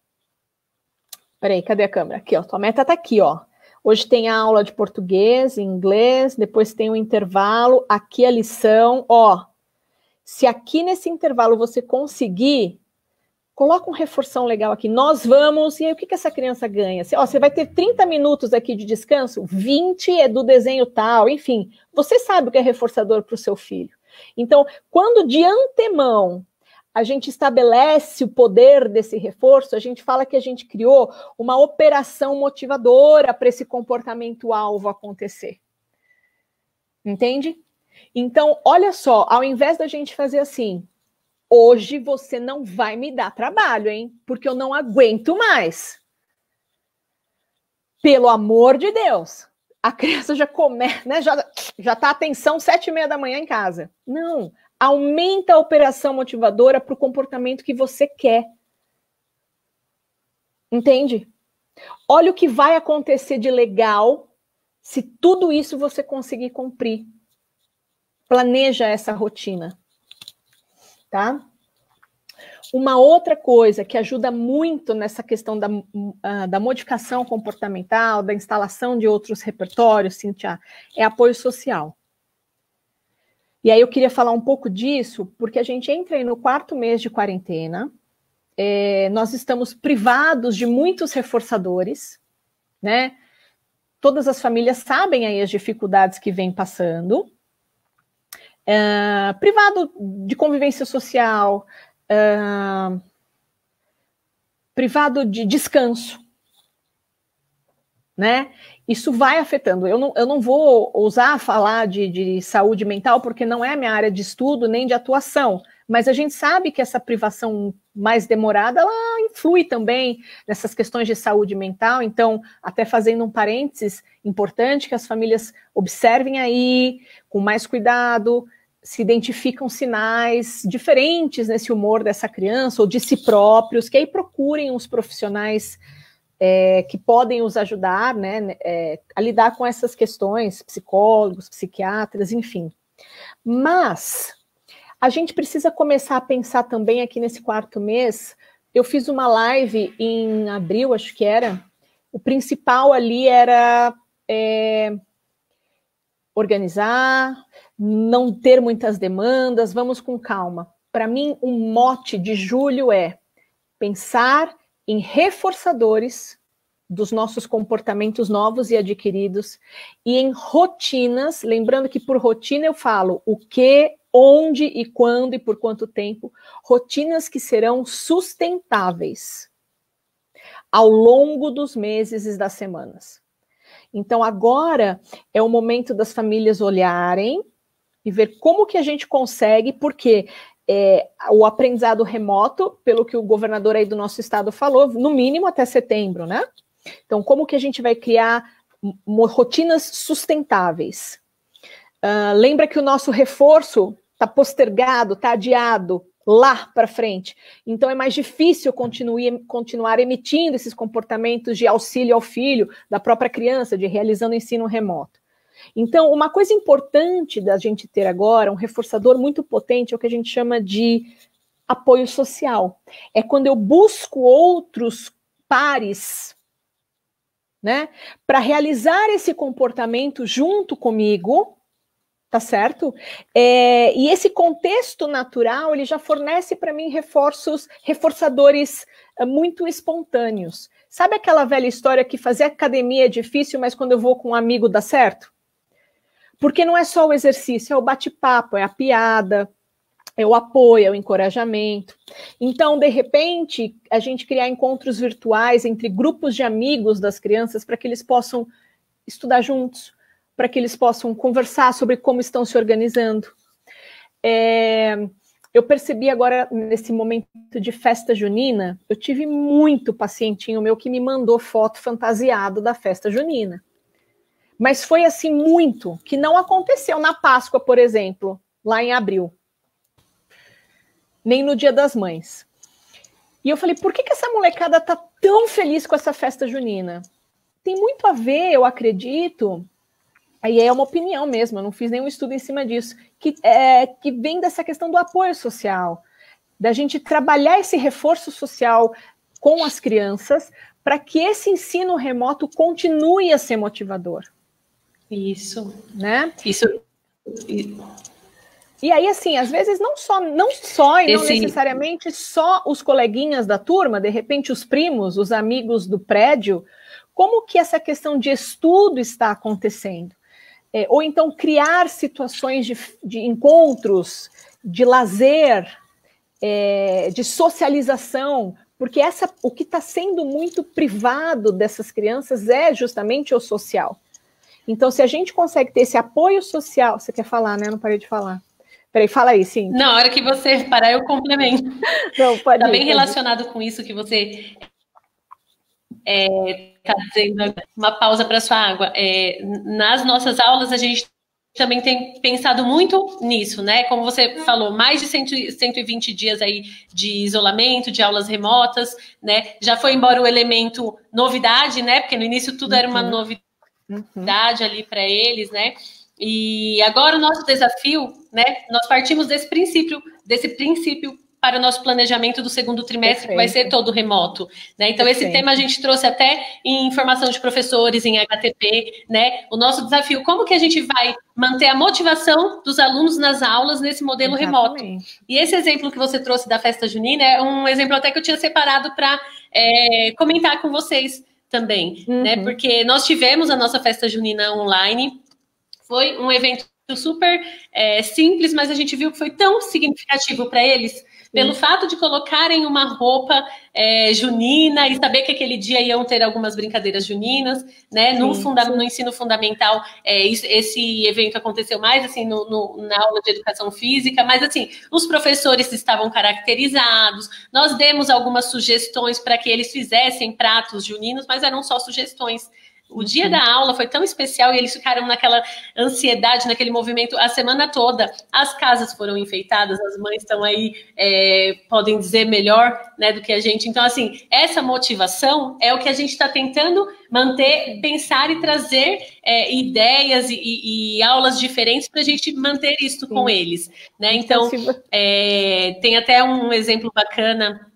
S2: Peraí, cadê a câmera? Aqui, ó. Tua meta está aqui, ó. Hoje tem a aula de português, inglês, depois tem um intervalo, aqui a lição. Ó, se aqui nesse intervalo você conseguir, coloca um reforção legal aqui, nós vamos, e aí o que essa criança ganha? Você vai ter 30 minutos aqui de descanso, 20 é do desenho tal, enfim, você sabe o que é reforçador para o seu filho. Então, quando de antemão a gente estabelece o poder desse reforço, a gente fala que a gente criou uma operação motivadora para esse comportamento-alvo acontecer. Entende? Então, olha só, ao invés da gente fazer assim, hoje você não vai me dar trabalho, hein? Porque eu não aguento mais. Pelo amor de Deus. A criança já começa, né? Já tá atenção 7h30 da manhã em casa. Não. Aumenta a operação motivadora para o comportamento que você quer. Entende? Olha o que vai acontecer de legal se tudo isso você conseguir cumprir. Planeja essa rotina. Tá? Uma outra coisa que ajuda muito nessa questão da modificação comportamental, da instalação de outros repertórios, Cíntia, é apoio social. E aí eu queria falar um pouco disso, porque a gente entra aí no 4º mês de quarentena, nós estamos privados de muitos reforçadores, né? Todas as famílias sabem aí as dificuldades que vem passando, privado de convivência social, privado de descanso, né? Isso vai afetando. Eu não vou ousar falar de saúde mental, porque não é a minha área de estudo nem de atuação, mas a gente sabe que essa privação mais demorada, ela influi também nessas questões de saúde mental. Então, até fazendo um parênteses, importante que as famílias observem aí, com mais cuidado, se identificam sinais diferentes nesse humor dessa criança, ou de si próprios, que aí procurem os profissionais que podem os ajudar, né, a lidar com essas questões, psicólogos, psiquiatras, enfim. Mas a gente precisa começar a pensar também aqui nesse 4º mês. Eu fiz uma live em abril, acho que era, O principal ali era organizar, não ter muitas demandas, vamos com calma. Para mim, o mote de julho é pensar em reforçadores dos nossos comportamentos novos e adquiridos e em rotinas, lembrando que por rotina eu falo o que, onde e quando e por quanto tempo, rotinas que serão sustentáveis ao longo dos meses e das semanas. Então agora é o momento das famílias olharem e ver como que a gente consegue, porque o aprendizado remoto, pelo que o governador aí do nosso estado falou, no mínimo até setembro, né? Então, como que a gente vai criar rotinas sustentáveis? Lembra que o nosso reforço está postergado, está adiado lá para frente. Então, é mais difícil continuar emitindo esses comportamentos de auxílio ao filho da própria criança, de realizando ensino remoto. Então, uma coisa importante da gente ter agora, um reforçador muito potente, é o que a gente chama de apoio social. É quando eu busco outros pares, né, para realizar esse comportamento junto comigo, tá certo? E esse contexto natural, ele já fornece para mim reforçadores muito espontâneos. Sabe aquela velha história que fazer academia é difícil, mas quando eu vou com um amigo dá certo? Porque não é só o exercício, é o bate-papo, é a piada, é o apoio, é o encorajamento. Então, de repente, a gente criar encontros virtuais entre grupos de amigos das crianças para que eles possam estudar juntos, para que eles possam conversar sobre como estão se organizando. Eu percebi agora, nesse momento de festa junina, eu tive muito pacientinho meu que me mandou foto fantasiado da festa junina. Mas foi assim muito, que não aconteceu na Páscoa, por exemplo, lá em abril. Nem no Dia das Mães. E eu falei, por que essa molecada tá tão feliz com essa festa junina? Tem muito a ver, eu acredito, aí é uma opinião mesmo, eu não fiz nenhum estudo em cima disso, que vem dessa questão do apoio social, da gente trabalhar esse reforço social com as crianças, para que esse ensino remoto continue a ser motivador.
S1: Isso.
S2: Né?
S1: Isso.
S2: E aí, assim, às vezes não necessariamente só os coleguinhas da turma, de repente os primos, os amigos do prédio, como que essa questão de estudo está acontecendo? Ou então criar situações de encontros, de lazer, de socialização, porque o que está sendo muito privado dessas crianças é justamente o social. Então, se a gente consegue ter esse apoio social... Você quer falar, né? Eu não parei de falar. Peraí, fala aí, sim.
S1: Na hora que você parar, eu complemento. Está bem relacionado com isso que você está dizendo. Uma pausa para sua água. Nas nossas aulas, a gente também tem pensado muito nisso, né? Como você falou, mais de 120 dias aí de isolamento, de aulas remotas, né? Já foi embora o elemento novidade, né? Porque no início tudo era uma novidade ali para eles, né? E agora o nosso desafio, né? Nós partimos desse princípio para o nosso planejamento do segundo trimestre, que vai ser todo remoto, né? Então, esse tema a gente trouxe até em formação de professores, em HTP, né? O nosso desafio, como que a gente vai manter a motivação dos alunos nas aulas nesse modelo remoto? E esse exemplo que você trouxe da festa junina é um exemplo até que eu tinha separado para comentar com vocês também, né? Porque nós tivemos a nossa festa junina online, foi um evento super simples, mas a gente viu que foi tão significativo para eles, pelo fato de colocarem uma roupa junina e saber que aquele dia iam ter algumas brincadeiras juninas, né? No ensino fundamental, esse evento aconteceu mais assim na aula de educação física, mas assim, os professores estavam caracterizados, nós demos algumas sugestões para que eles fizessem pratos juninos, mas eram só sugestões. O dia da aula foi tão especial e eles ficaram naquela ansiedade, naquele movimento a semana toda. As casas foram enfeitadas, as mães estão aí, podem dizer melhor, né, do que a gente. Então, assim, essa motivação é o que a gente está tentando manter, pensar e trazer ideias e aulas diferentes para a gente manter isso com eles, né? Então, tem até um exemplo bacana.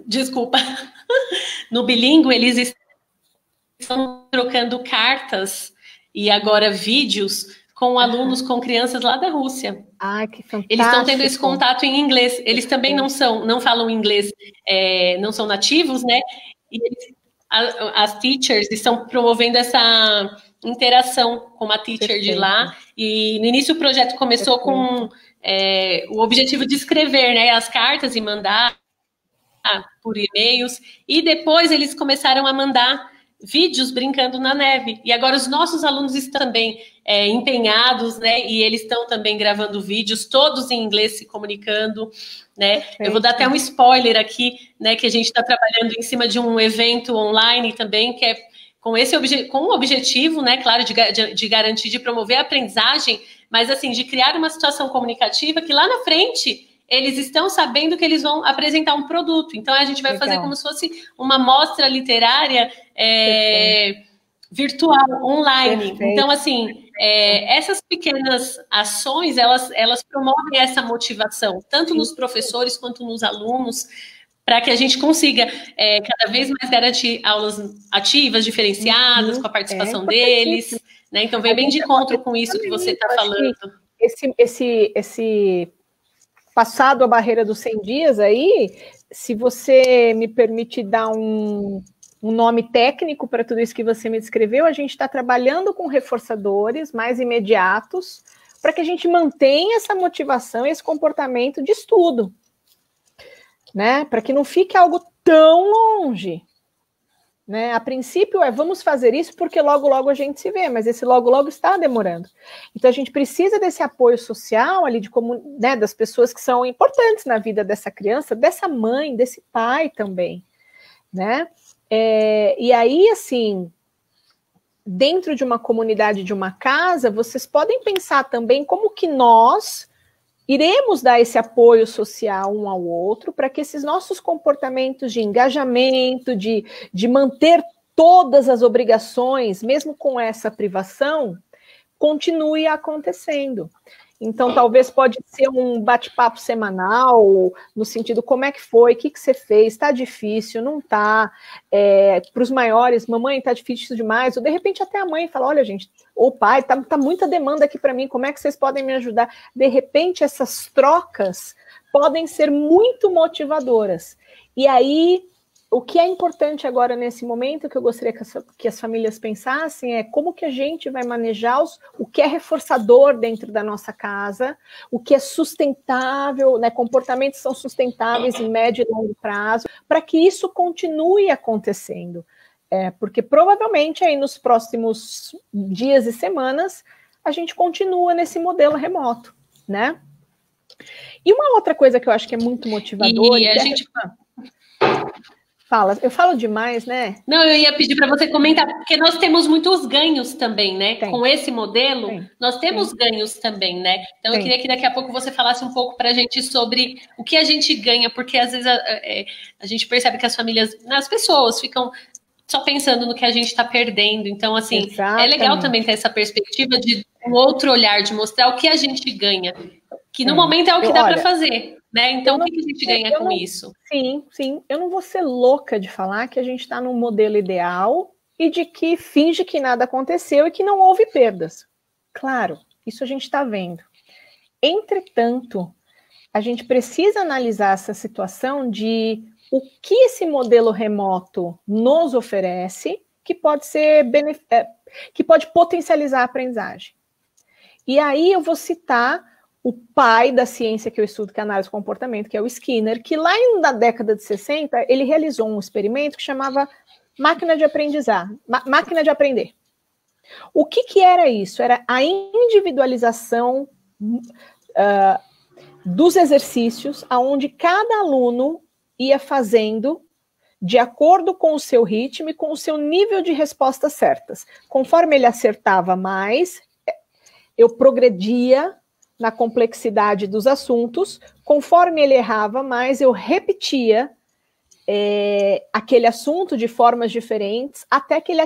S1: Desculpa. No bilíngue, eles estão trocando cartas e agora vídeos com alunos, com crianças lá da Rússia.
S2: Ai, que fantástico.
S1: Eles estão tendo esse contato em inglês. Eles também não falam inglês, não são nativos, né? E as teachers estão promovendo essa interação com uma teacher de lá. E no início o projeto começou com o objetivo de escrever, né, as cartas e mandar por e-mails. E depois eles começaram a mandar vídeos brincando na neve. E agora os nossos alunos estão também empenhados, né? E eles estão também gravando vídeos, todos em inglês, se comunicando, né? Perfeito. Eu vou dar até um spoiler aqui, né? Que a gente está trabalhando em cima de um evento online também, que é com o objetivo, né? Claro, de garantir, de promover a aprendizagem, mas assim, de criar uma situação comunicativa que lá na frente eles estão sabendo que eles vão apresentar um produto. Então, a gente vai fazer como se fosse uma mostra literária virtual, online. Perfeito. Então, assim, essas pequenas ações, elas promovem essa motivação, tanto nos professores quanto nos alunos, para que a gente consiga cada vez mais garantir aulas ativas, diferenciadas, com a participação deles. Né? Então, vem bem de encontro com isso que você está falando.
S2: Esse passado a barreira dos 100 dias aí, se você me permite dar um nome técnico para tudo isso que você me descreveu, a gente está trabalhando com reforçadores mais imediatos para que a gente mantenha essa motivação e esse comportamento de estudo, né? Para que não fique algo tão longe. Né? A princípio vamos fazer isso porque logo, logo a gente se vê, mas esse logo, logo está demorando. Então a gente precisa desse apoio social ali, né, das pessoas que são importantes na vida dessa criança, dessa mãe, desse pai também, né? E aí, assim, dentro de uma comunidade, de uma casa, vocês podem pensar também como que nós iremos dar esse apoio social um ao outro para que esses nossos comportamentos de engajamento, de manter todas as obrigações, mesmo com essa privação, continue acontecendo. Então, talvez pode ser um bate-papo semanal, no sentido, como é que foi, o que você fez, está difícil, não está? Para os maiores, mamãe, está difícil demais, ou de repente até a mãe fala, olha, gente, ou pai, tá muita demanda aqui para mim, como é que vocês podem me ajudar? De repente, essas trocas podem ser muito motivadoras. E aí, o que é importante agora nesse momento, que eu gostaria que as famílias pensassem, é como que a gente vai manejar o que é reforçador dentro da nossa casa, o que é sustentável, né, comportamentos são sustentáveis em médio e longo prazo, para que isso continue acontecendo. Porque provavelmente aí nos próximos dias e semanas a gente continua nesse modelo remoto, né? E uma outra coisa que eu acho que é muito motivadora...
S1: E a gente...
S2: Fala, eu falo demais, né?
S1: Não, eu ia pedir para você comentar, porque nós temos muitos ganhos também, né? Com esse modelo, nós temos ganhos também, né? Então, eu queria que daqui a pouco você falasse um pouco para a gente sobre o que a gente ganha, porque às vezes a gente percebe que as famílias, as pessoas ficam só pensando no que a gente está perdendo. Então, assim, é legal também ter essa perspectiva de um outro olhar, de mostrar o que a gente ganha, que no momento é o que dá para fazer. Né? Então, o que a gente ganha com isso?
S2: Sim. Eu não vou ser louca de falar que a gente está num modelo ideal e de que finge que nada aconteceu e que não houve perdas. Claro, isso a gente está vendo. Entretanto, a gente precisa analisar essa situação de o que esse modelo remoto nos oferece que pode ser que pode potencializar a aprendizagem. E aí eu vou citar o pai da ciência que eu estudo, que é a análise do comportamento, que é o Skinner, que lá na década de 60, ele realizou um experimento que chamava máquina de aprender. O que era isso? Era a individualização dos exercícios, onde cada aluno ia fazendo de acordo com o seu ritmo e com o seu nível de respostas certas. Conforme ele acertava mais, eu progredia na complexidade dos assuntos, conforme ele errava mais, eu repetia aquele assunto de formas diferentes, até que ele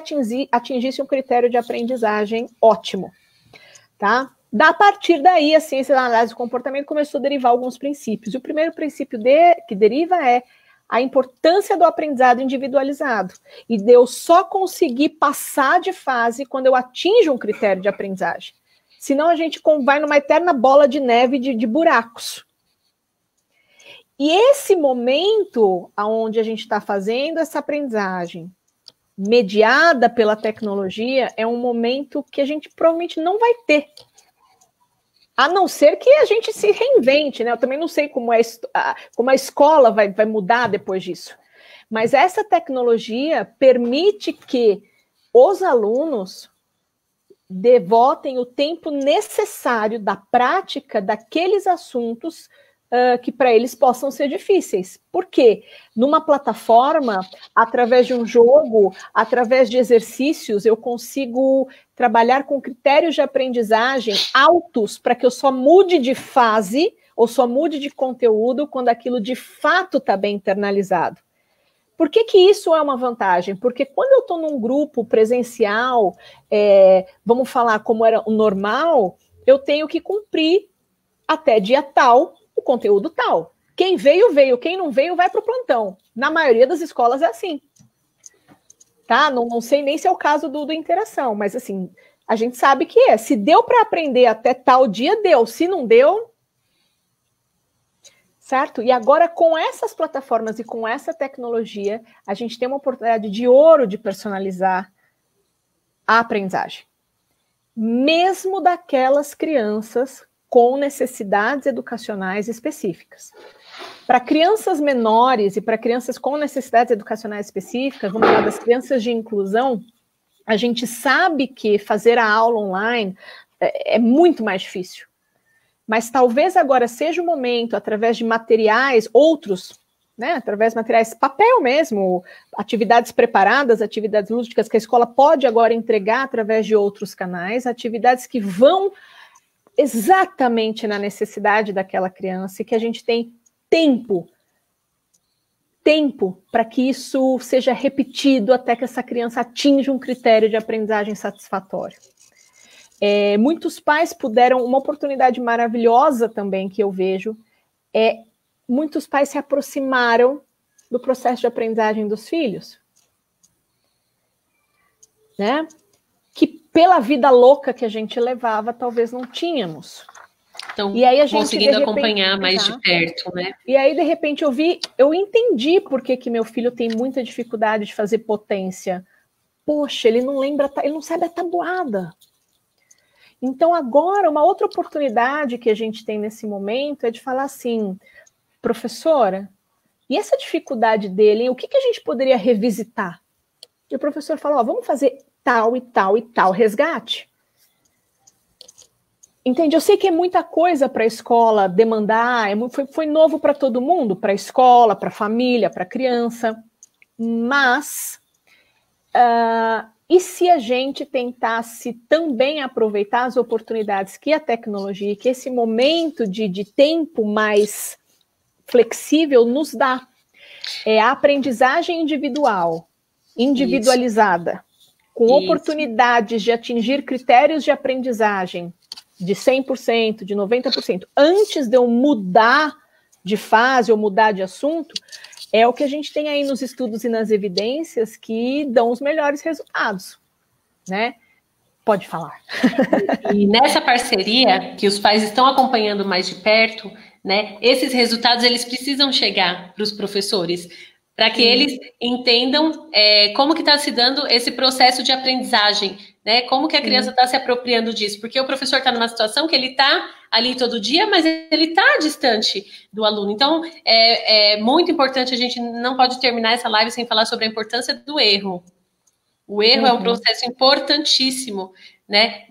S2: atingisse um critério de aprendizagem ótimo, tá? A partir daí, a ciência da análise do comportamento começou a derivar alguns princípios, e o primeiro princípio que deriva é a importância do aprendizado individualizado e de eu só conseguir passar de fase quando eu atinjo um critério de aprendizagem. Senão a gente vai numa eterna bola de neve de buracos. E esse momento onde a gente está fazendo essa aprendizagem mediada pela tecnologia é um momento que a gente provavelmente não vai ter. A não ser que a gente se reinvente, né? Eu também não sei como a escola vai mudar depois disso. Mas essa tecnologia permite que os alunos devotem o tempo necessário da prática daqueles assuntos que para eles possam ser difíceis. Por quê? Numa plataforma, através de um jogo, através de exercícios, eu consigo trabalhar com critérios de aprendizagem altos para que eu só mude de fase ou só mude de conteúdo quando aquilo de fato está bem internalizado. Por que isso é uma vantagem? Porque quando eu estou num grupo presencial, vamos falar como era o normal, eu tenho que cumprir até dia tal o conteúdo tal. Quem veio, veio. Quem não veio, vai para o plantão. Na maioria das escolas é assim. Tá? Não sei nem se é o caso do Interação, mas assim, a gente sabe que se deu para aprender até tal dia, deu. Se não deu, certo? E agora, com essas plataformas e com essa tecnologia, a gente tem uma oportunidade de ouro de personalizar a aprendizagem. Mesmo daquelas crianças com necessidades educacionais específicas. Para crianças menores e para crianças com necessidades educacionais específicas, vamos falar das crianças de inclusão, a gente sabe que fazer a aula online é muito mais difícil. Mas talvez agora seja o momento, através de materiais, outros, né, através de materiais papel mesmo, atividades preparadas, atividades lúdicas que a escola pode agora entregar através de outros canais, atividades que vão exatamente na necessidade daquela criança e que a gente tem tempo para que isso seja repetido até que essa criança atinja um critério de aprendizagem satisfatório. Muitos pais puderam, uma oportunidade maravilhosa também que eu vejo, muitos pais se aproximaram do processo de aprendizagem dos filhos, né? Que pela vida louca que a gente levava, talvez não tínhamos.
S1: Então,
S2: e aí a gente,
S1: conseguindo acompanhar mais de perto, né?
S2: E aí, de repente, eu entendi por que meu filho tem muita dificuldade de fazer potência. Poxa, ele não lembra, ele não sabe a tabuada. Então, agora, uma outra oportunidade que a gente tem nesse momento é de falar assim, professora, e essa dificuldade dele, hein, o que a gente poderia revisitar? E o professor fala, vamos fazer tal e tal e tal resgate. Entende? Eu sei que é muita coisa para a escola demandar, foi novo para todo mundo, para a escola, para a família, para a criança, mas e se a gente tentasse também aproveitar as oportunidades que a tecnologia, que esse momento de tempo mais flexível nos dá? A aprendizagem individualizada, com oportunidades de atingir critérios de aprendizagem de 100%, de 90%, antes de eu mudar de fase ou mudar de assunto, é o que a gente tem aí nos estudos e nas evidências que dão os melhores resultados, né? Pode falar.
S1: E nessa parceria, que os pais estão acompanhando mais de perto, né, esses resultados, eles precisam chegar para os professores, para que eles entendam como que está se dando esse processo de aprendizagem, né? Como que a criança está se apropriando disso, porque o professor está numa situação que ele está ali todo dia, mas ele está distante do aluno. Então, é muito importante, a gente não pode terminar essa live sem falar sobre a importância do erro. O erro é um processo importantíssimo, né?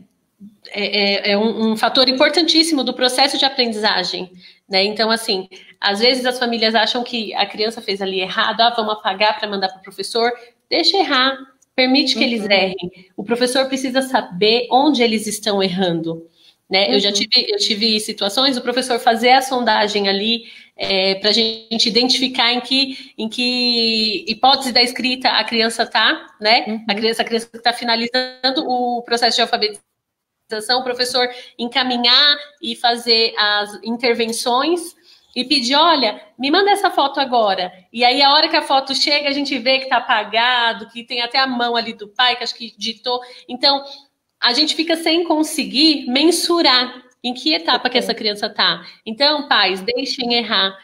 S1: É um fator importantíssimo do processo de aprendizagem, né? Então, assim, às vezes as famílias acham que a criança fez ali errado, vamos apagar para mandar para o professor, deixa errar, permite que eles errem. O professor precisa saber onde eles estão errando, né? Eu tive situações do professor fazer a sondagem ali para a gente identificar em que hipótese da escrita a criança está, né? A criança que está finalizando o processo de alfabetização, o professor encaminhar e fazer as intervenções e pedir, olha, me manda essa foto agora. E aí, a hora que a foto chega, a gente vê que tá apagado, que tem até a mão ali do pai, que acho que digitou. Então, a gente fica sem conseguir mensurar em que etapa que essa criança tá. Então, pais, deixem errar.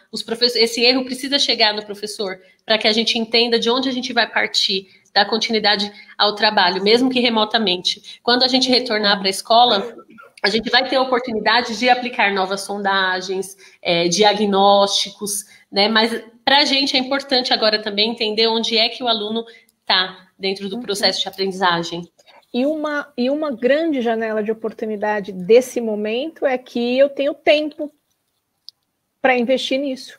S1: Esse erro precisa chegar no professor para que a gente entenda de onde a gente vai partir, dar continuidade ao trabalho, mesmo que remotamente. Quando a gente retornar para a escola, a gente vai ter a oportunidade de aplicar novas sondagens, diagnósticos, né? Mas para a gente é importante agora também entender onde é que o aluno está dentro do processo de aprendizagem.
S2: E uma grande janela de oportunidade desse momento é que eu tenho tempo para investir nisso.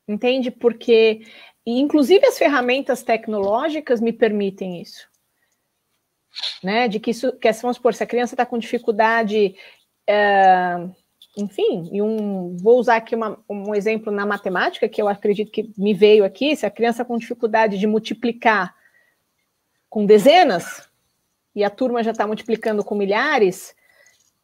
S2: Entende? Porque, inclusive, as ferramentas tecnológicas me permitem isso. Né? De que isso, vamos supor, se a criança está com dificuldade, enfim, vou usar aqui um exemplo na matemática, que eu acredito que me veio aqui, se a criança com dificuldade de multiplicar com dezenas, e a turma já está multiplicando com milhares,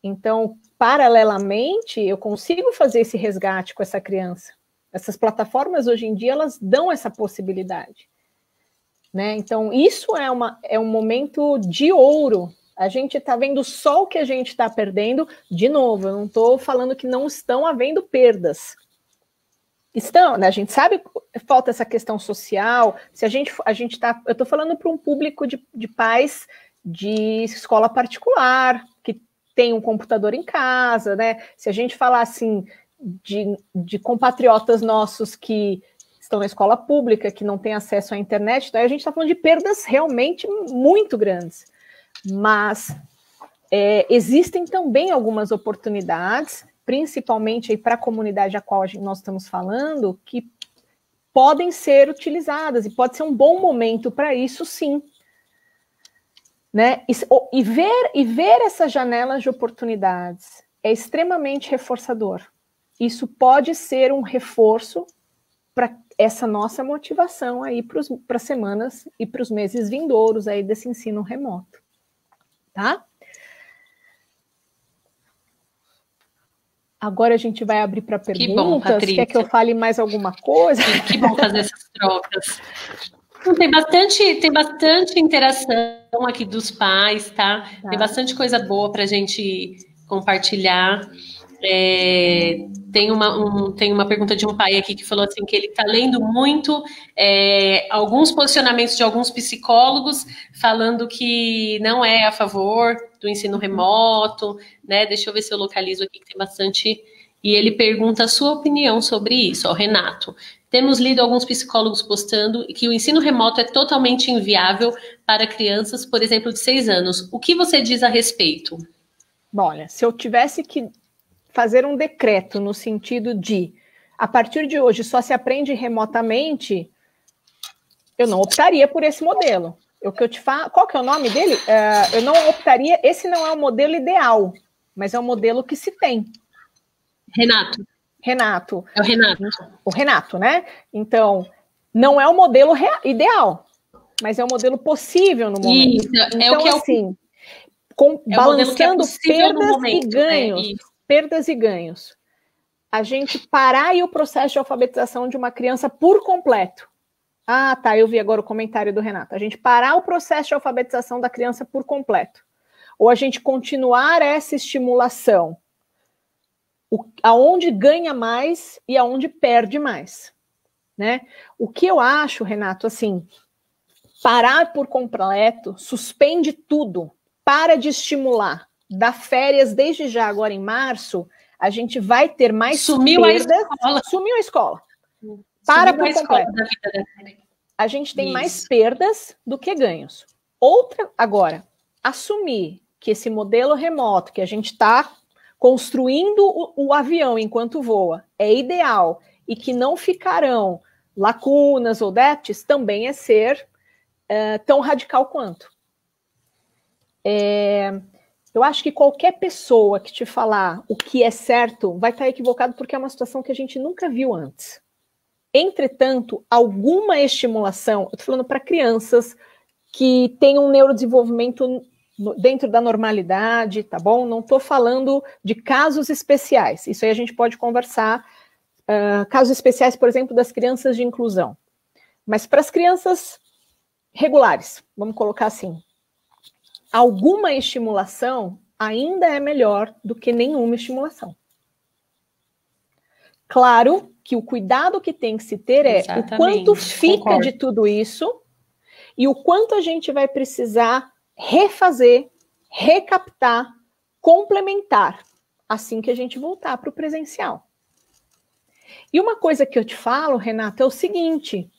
S2: então, paralelamente, eu consigo fazer esse resgate com essa criança. Essas plataformas, hoje em dia, elas dão essa possibilidade. Né? Então, isso é um momento de ouro. A gente está vendo só o que a gente está perdendo. De novo, eu não estou falando que não estão havendo perdas. Estão, né? A gente sabe que falta essa questão social. Se a gente tá, eu estou falando para um público de pais de escola particular, que tem um computador em casa, né? Se a gente falar assim de compatriotas nossos que estão na escola pública, que não têm acesso à internet, então a gente está falando de perdas realmente muito grandes. Mas existem também algumas oportunidades, principalmente para a comunidade a qual nós estamos falando, que podem ser utilizadas, e pode ser um bom momento para isso, sim. Né? E ver essas janelas de oportunidades é extremamente reforçador. Isso pode ser um reforço para essa nossa motivação aí para as semanas e para os meses vindouros aí desse ensino remoto. Tá? Agora a gente vai abrir para perguntas. Que bom, Patrícia. Quer que eu fale mais alguma coisa?
S1: Que bom fazer essas trocas. Tem bastante interação aqui dos pais, tá? Tem bastante coisa boa para a gente compartilhar. Tem uma pergunta de um pai aqui que falou assim que ele está lendo muito alguns posicionamentos de alguns psicólogos falando que não é a favor do ensino remoto, né? Deixa eu ver se eu localizo aqui, que tem bastante. E ele pergunta a sua opinião sobre isso, Renato. Temos lido alguns psicólogos postando que o ensino remoto é totalmente inviável para crianças, por exemplo, de 6 anos. O que você diz a respeito?
S2: Bom, olha, se eu tivesse que fazer um decreto no sentido de, a partir de hoje, só se aprende remotamente, eu não optaria por esse modelo. O que eu te falo, qual que é o nome dele? Eu não optaria, esse não é o modelo ideal, mas é o modelo que se tem.
S1: Renato.
S2: É o Renato. O Renato, né? Então, não é o modelo ideal, mas é o modelo possível no momento.
S1: Isso, então,
S2: o que balançando perdas e ganhos. Perdas e ganhos. A gente parar aí o processo de alfabetização de uma criança por completo. Ah, tá, eu vi agora o comentário do Renato. A gente parar o processo de alfabetização da criança por completo. Ou a gente continuar essa estimulação. Aonde ganha mais e aonde perde mais, né? O que eu acho, Renato, assim, parar por completo, suspende tudo, para de estimular, dá férias desde já agora em março, a gente vai ter mais perdas. Sumiu a escola. Para por completo. A gente tem mais perdas do que ganhos. Agora, assumir que esse modelo remoto que a gente está construindo o avião enquanto voa é ideal e que não ficarão lacunas ou déficits, também é ser tão radical quanto. Eu acho que qualquer pessoa que te falar o que é certo vai estar equivocado porque é uma situação que a gente nunca viu antes. Entretanto, alguma estimulação, eu estou falando para crianças que têm um neurodesenvolvimento dentro da normalidade, tá bom? Não estou falando de casos especiais. Isso aí a gente pode conversar casos especiais, por exemplo, das crianças de inclusão. Mas para as crianças regulares, vamos colocar assim, alguma estimulação ainda é melhor do que nenhuma estimulação. Claro que o cuidado que tem que se ter é o quanto fica de tudo isso e o quanto a gente vai precisar refazer, recaptar, complementar, assim que a gente voltar para o presencial. E uma coisa que eu te falo, Renata, é o seguinte,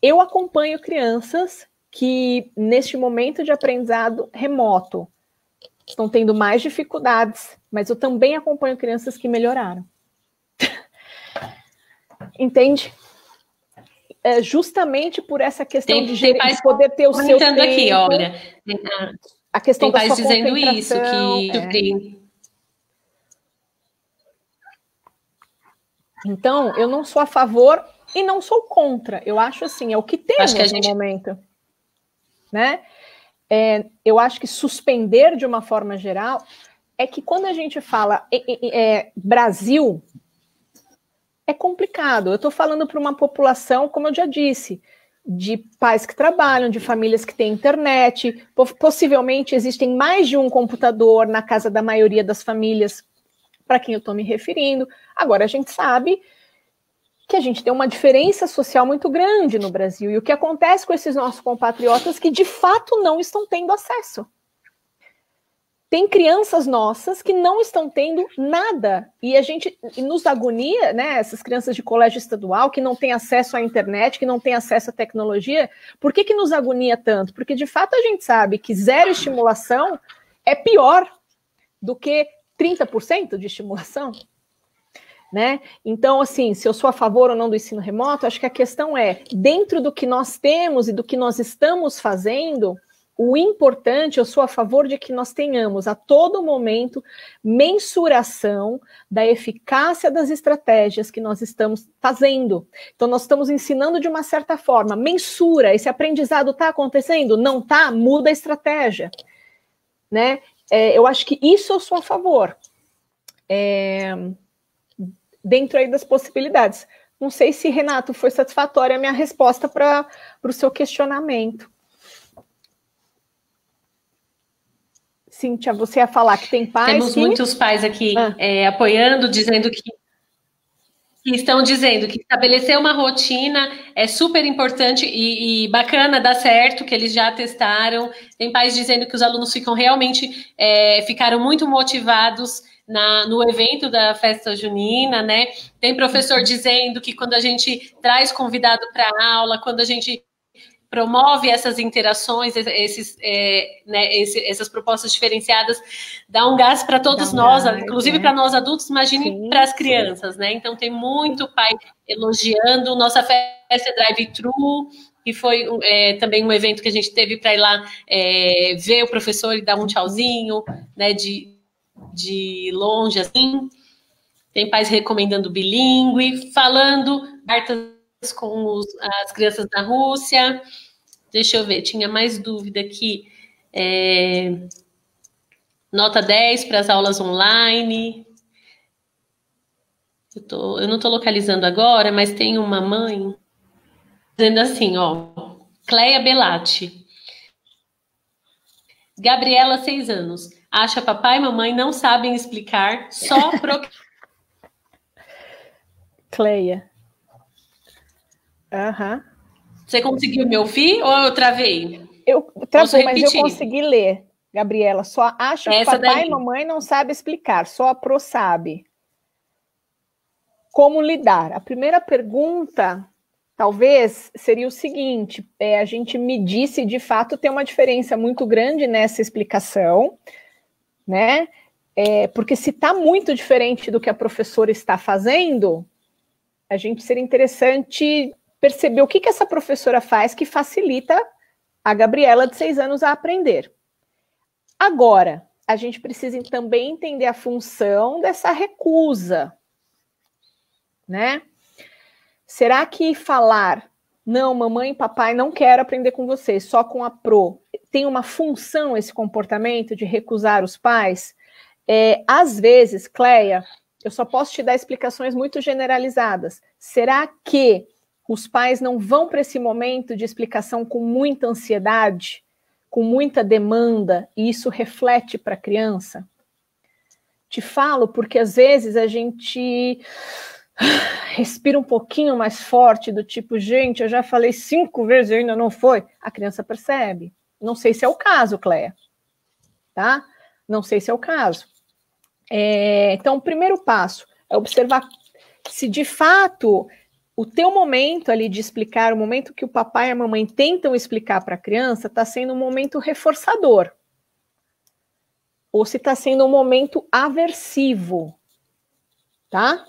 S2: eu acompanho crianças que, neste momento de aprendizado remoto, estão tendo mais dificuldades, mas eu também acompanho crianças que melhoraram. Entende? É justamente por essa questão de poder ter o seu tempo.
S1: Aqui, olha,
S2: a questão da
S1: sua dizendo isso,
S2: que Então, eu não sou a favor e não sou contra. Eu acho assim, é o que temos no momento. Né? Eu acho que suspender de uma forma geral é que quando a gente fala Brasil, é complicado. Eu estou falando para uma população, como eu já disse, de pais que trabalham, de famílias que têm internet, possivelmente existem mais de um computador na casa da maioria das famílias para quem eu estou me referindo. Agora, a gente sabe que a gente tem uma diferença social muito grande no Brasil. E o que acontece com esses nossos compatriotas que, de fato, não estão tendo acesso? Tem crianças nossas que não estão tendo nada. E a gente nos agonia, né? Essas crianças de colégio estadual que não têm acesso à internet, que não têm acesso à tecnologia. Por que nos agonia tanto? Porque, de fato, a gente sabe que zero estimulação é pior do que 30% de estimulação. Né? Então, assim, se eu sou a favor ou não do ensino remoto, acho que a questão é, dentro do que nós temos e do que nós estamos fazendo, o importante, eu sou a favor de que nós tenhamos a todo momento mensuração da eficácia das estratégias que nós estamos fazendo. Então, nós estamos ensinando de uma certa forma, mensura, esse aprendizado está acontecendo? Não está? Muda a estratégia. Né? Eu acho que isso eu sou a favor. Dentro aí das possibilidades. Não sei se, Renato, foi satisfatória a minha resposta para o seu questionamento. Cíntia, você ia falar que tem pais
S1: Temos muitos pais aqui apoiando, dizendo que estão dizendo que estabelecer uma rotina é super importante e bacana, dá certo, que eles já testaram. Tem pais dizendo que os alunos ficam realmente, ficaram muito motivados no evento da festa junina, né? Tem professor dizendo que quando a gente traz convidado para a aula, quando a gente promove essas interações, essas propostas diferenciadas, dá um gás para todos nós, inclusive para nós adultos, imagine para as crianças, né? Então tem muito pai elogiando. Nossa festa drive-thru, que foi também um evento que a gente teve para ir lá ver o professor e dar um tchauzinho, né? De longe, assim. Tem pais recomendando bilíngue, falando cartas com as crianças da Rússia. Deixa eu ver, tinha mais dúvida aqui. Nota 10 para as aulas online. Eu não estou localizando agora, mas tem uma mãe dizendo assim, ó, Cleia Belatti. Gabriela, 6 anos. Acha papai e mamãe não sabem explicar, só pro...
S2: Cleia. Aham.
S1: Você conseguiu me ouvir ou eu travei?
S2: Eu travei, mas eu consegui ler, Gabriela. Só acha que papai e mamãe não sabem explicar, só a Pro sabe. Como lidar? A primeira pergunta, talvez, seria o seguinte, a gente medir se de fato tem uma diferença muito grande nessa explicação, né? Porque se está muito diferente do que a professora está fazendo, a gente seria interessante perceber o que essa professora faz que facilita a Gabriela de 6 anos a aprender. Agora, a gente precisa também entender a função dessa recusa, né? Será que falar, não, mamãe e papai não quero aprender com vocês, só com a Pro, tem uma função esse comportamento de recusar os pais? Às vezes, Cleia, eu só posso te dar explicações muito generalizadas. Será que os pais não vão para esse momento de explicação com muita ansiedade, com muita demanda, e isso reflete para a criança? Te falo porque às vezes a gente respira um pouquinho mais forte, do tipo, gente, eu já falei 5 vezes e ainda não foi. A criança percebe. Não sei se é o caso, Cléia. Tá? Não sei se é o caso. Então, o primeiro passo é observar se de fato o teu momento ali de explicar, o momento que o papai e a mamãe tentam explicar para a criança, está sendo um momento reforçador. Ou se está sendo um momento aversivo. Tá?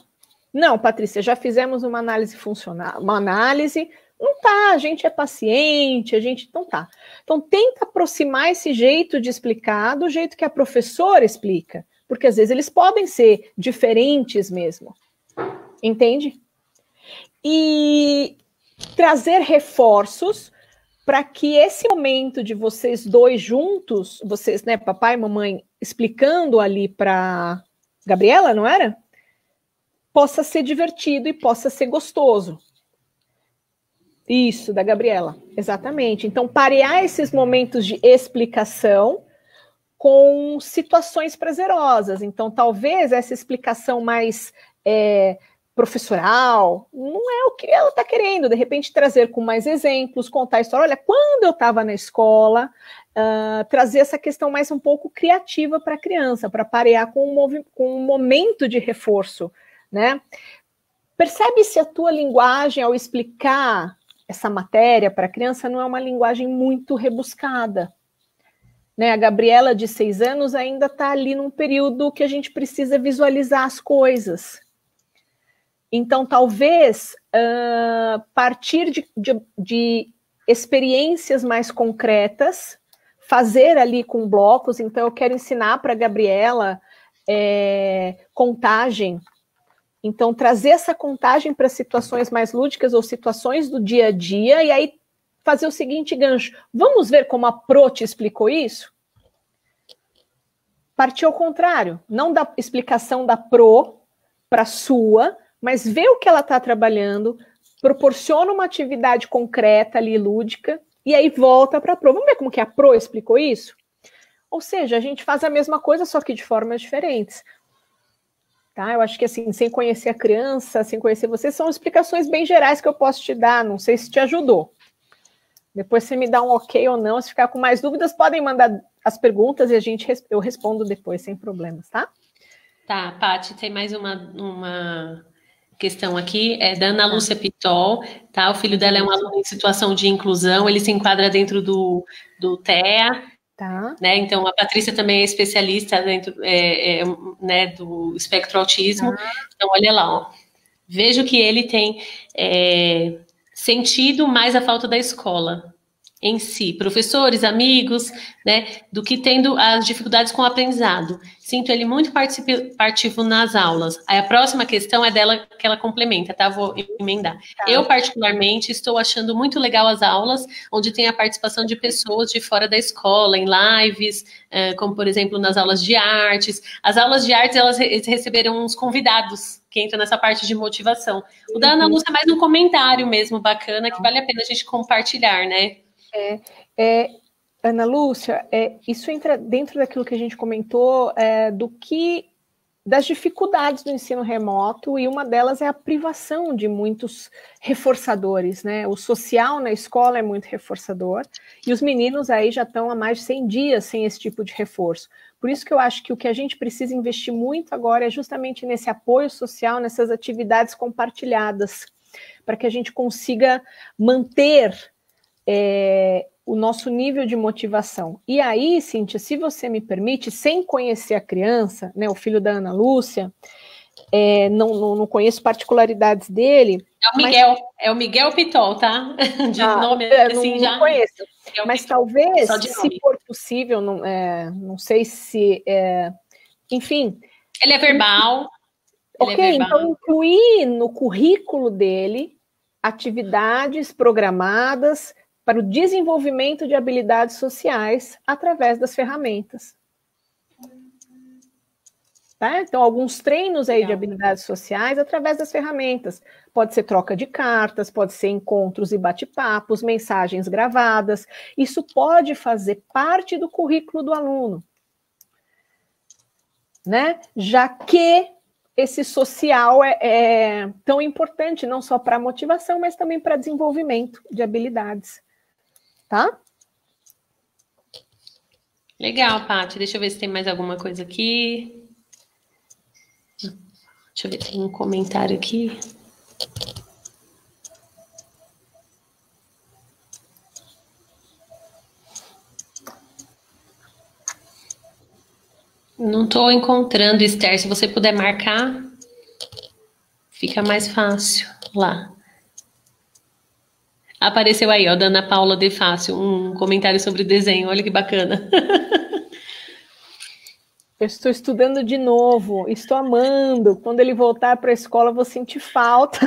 S2: Não, Patrícia, já fizemos uma análise funcional, uma análise, não tá, a gente é paciente, então tá. Então tenta aproximar esse jeito de explicar do jeito que a professora explica, porque às vezes eles podem ser diferentes mesmo, entende? E trazer reforços para que esse momento de vocês dois juntos, vocês, né, papai e mamãe, explicando ali para Gabriela, não era? Possa ser divertido e possa ser gostoso. Isso, da Gabriela, exatamente. Então, parear esses momentos de explicação com situações prazerosas. Então, talvez essa explicação mais professoral não é o que ela está querendo. De repente, trazer com mais exemplos, contar a história. Olha, quando eu estava na escola, trazer essa questão mais um pouco criativa para a criança, para parear com um momento de reforço, né? Percebe se a tua linguagem, ao explicar essa matéria para a criança, não é uma linguagem muito rebuscada, né? A Gabriela, de 6 anos, ainda está ali num período que a gente precisa visualizar as coisas. Então, talvez, partir de experiências mais concretas, fazer ali com blocos. Então, eu quero ensinar para a Gabriela contagem. Então, trazer essa contagem para situações mais lúdicas ou situações do dia a dia, e aí fazer o seguinte gancho. Vamos ver como a Pro te explicou isso? Partir ao contrário. Não da explicação da Pro para a sua, mas ver o que ela está trabalhando, proporciona uma atividade concreta ali, lúdica, e aí volta para a Pro. Vamos ver como que a Pro explicou isso? Ou seja, a gente faz a mesma coisa, só que de formas diferentes. Tá? Eu acho que assim, sem conhecer a criança, sem conhecer você, são explicações bem gerais que eu posso te dar, não sei se te ajudou. Depois você me dá um ok ou não, se ficar com mais dúvidas, podem mandar as perguntas e eu respondo depois, sem problemas, tá?
S1: Tá, Paty, tem mais uma questão aqui, é da Ana Lúcia Pitol, tá? O filho dela é um aluno em situação de inclusão, ele se enquadra dentro do TEA,
S2: tá?
S1: Né? Então, a Patrícia também é especialista dentro né, do espectro autismo. Tá. Então, olha lá, ó. Vejo que ele tem sentido mais a falta da escola em si, professores, amigos, né, do que tendo as dificuldades com o aprendizado. Sinto ele muito participativo nas aulas. Aí a próxima questão é dela, que ela complementa, tá? Vou emendar. Tá. Eu, particularmente, estou achando muito legal as aulas, onde tem a participação de pessoas de fora da escola, em lives, como, por exemplo, nas aulas de artes. As aulas de artes, elas receberam uns convidados que entram nessa parte de motivação. O da Ana Lúcia é mais um comentário mesmo, bacana, que vale a pena a gente compartilhar, né?
S2: Ana Lúcia, isso entra dentro daquilo que a gente comentou das dificuldades do ensino remoto, e uma delas é a privação de muitos reforçadores, né? O social na escola é muito reforçador, e os meninos aí já estão há mais de 100 dias sem esse tipo de reforço. Por isso que eu acho que o que a gente precisa investir muito agora é justamente nesse apoio social, nessas atividades compartilhadas, para que a gente consiga manter o nosso nível de motivação. E aí, Cíntia, se você me permite, sem conhecer a criança, né, o filho da Ana Lúcia, não conheço particularidades dele.
S1: É o Miguel, é o Miguel Pitol, tá? De nome assim,
S2: não conheço. Mas Pitol, talvez, se for possível, não sei se... enfim...
S1: Ele é verbal.
S2: Então incluir no currículo dele atividades programadas para o desenvolvimento de habilidades sociais através das ferramentas. Tá? Então, alguns treinos aí de habilidades sociais através das ferramentas. Pode ser troca de cartas, pode ser encontros e bate-papos, mensagens gravadas. Isso pode fazer parte do currículo do aluno, né? Já que esse social é tão importante, não só para motivação, mas também para desenvolvimento de habilidades. Tá?
S1: Legal, Paty. Deixa eu ver se tem mais alguma coisa aqui. Deixa eu ver, tem um comentário aqui. Não estou encontrando, Esther. Se você puder marcar, fica mais fácil. Lá. Apareceu aí, ó, da Ana Paula De Fácil, um comentário sobre desenho. Olha que bacana.
S2: Eu estou estudando de novo, estou amando. Quando ele voltar para a escola, eu vou sentir falta.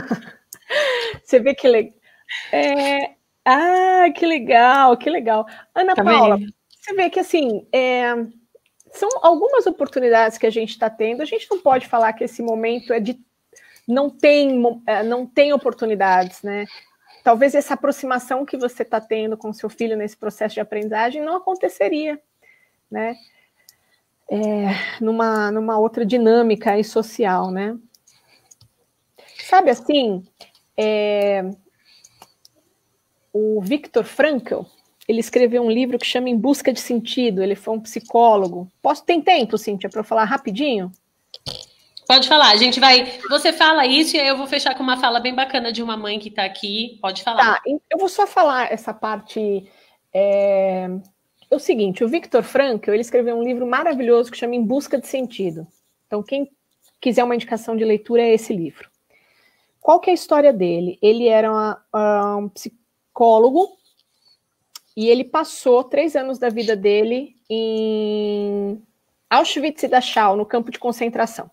S2: Você vê que legal. Que legal, que legal. Ana Paula, você vê que assim, são algumas oportunidades que a gente está tendo. A gente não pode falar que esse momento não tem oportunidades, né? Talvez essa aproximação que você está tendo com seu filho nesse processo de aprendizagem não aconteceria, né? Numa outra dinâmica aí social, né? Sabe assim, o Viktor Frankl, ele escreveu um livro que chama Em Busca de Sentido. Ele foi um psicólogo. Tem tempo, Cíntia, para eu falar rapidinho?
S1: Pode falar, a gente vai... Você fala isso e aí eu vou fechar com uma fala bem bacana de uma mãe que está aqui. Pode falar.
S2: Tá, eu vou só falar essa parte... É o seguinte, o Viktor Frankl, ele escreveu um livro maravilhoso que chama Em Busca de Sentido. Então, quem quiser uma indicação de leitura, é esse livro. Qual que é a história dele? Ele era um psicólogo e ele passou 3 anos da vida dele em Auschwitz e Dachau, no campo de concentração.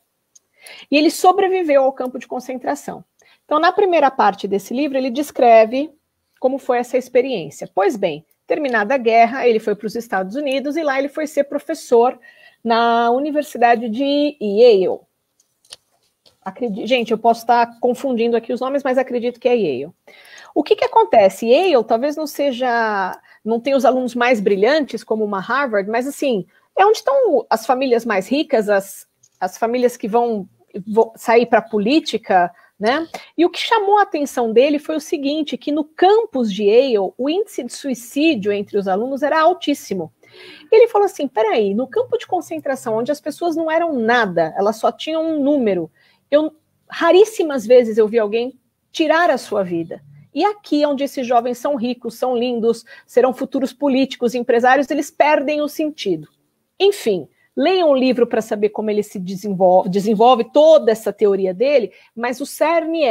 S2: E ele sobreviveu ao campo de concentração. Então, na primeira parte desse livro, ele descreve como foi essa experiência. Pois bem, terminada a guerra, ele foi para os Estados Unidos e lá ele foi ser professor na Universidade de Yale. Gente, eu posso estar confundindo aqui os nomes, mas acredito que é Yale. O que acontece? Yale talvez não tenha os alunos mais brilhantes como uma Harvard, mas assim, é onde estão as famílias mais ricas, as famílias que vão sair para a política, né? E o que chamou a atenção dele foi o seguinte, que no campus de Yale, o índice de suicídio entre os alunos era altíssimo. Ele falou assim, peraí, no campo de concentração, onde as pessoas não eram nada, elas só tinham um número, raríssimas vezes eu vi alguém tirar a sua vida. E aqui, onde esses jovens são ricos, são lindos, serão futuros políticos, empresários, eles perdem o sentido. Enfim, leiam o livro para saber como ele se desenvolve toda essa teoria dele, mas o cerne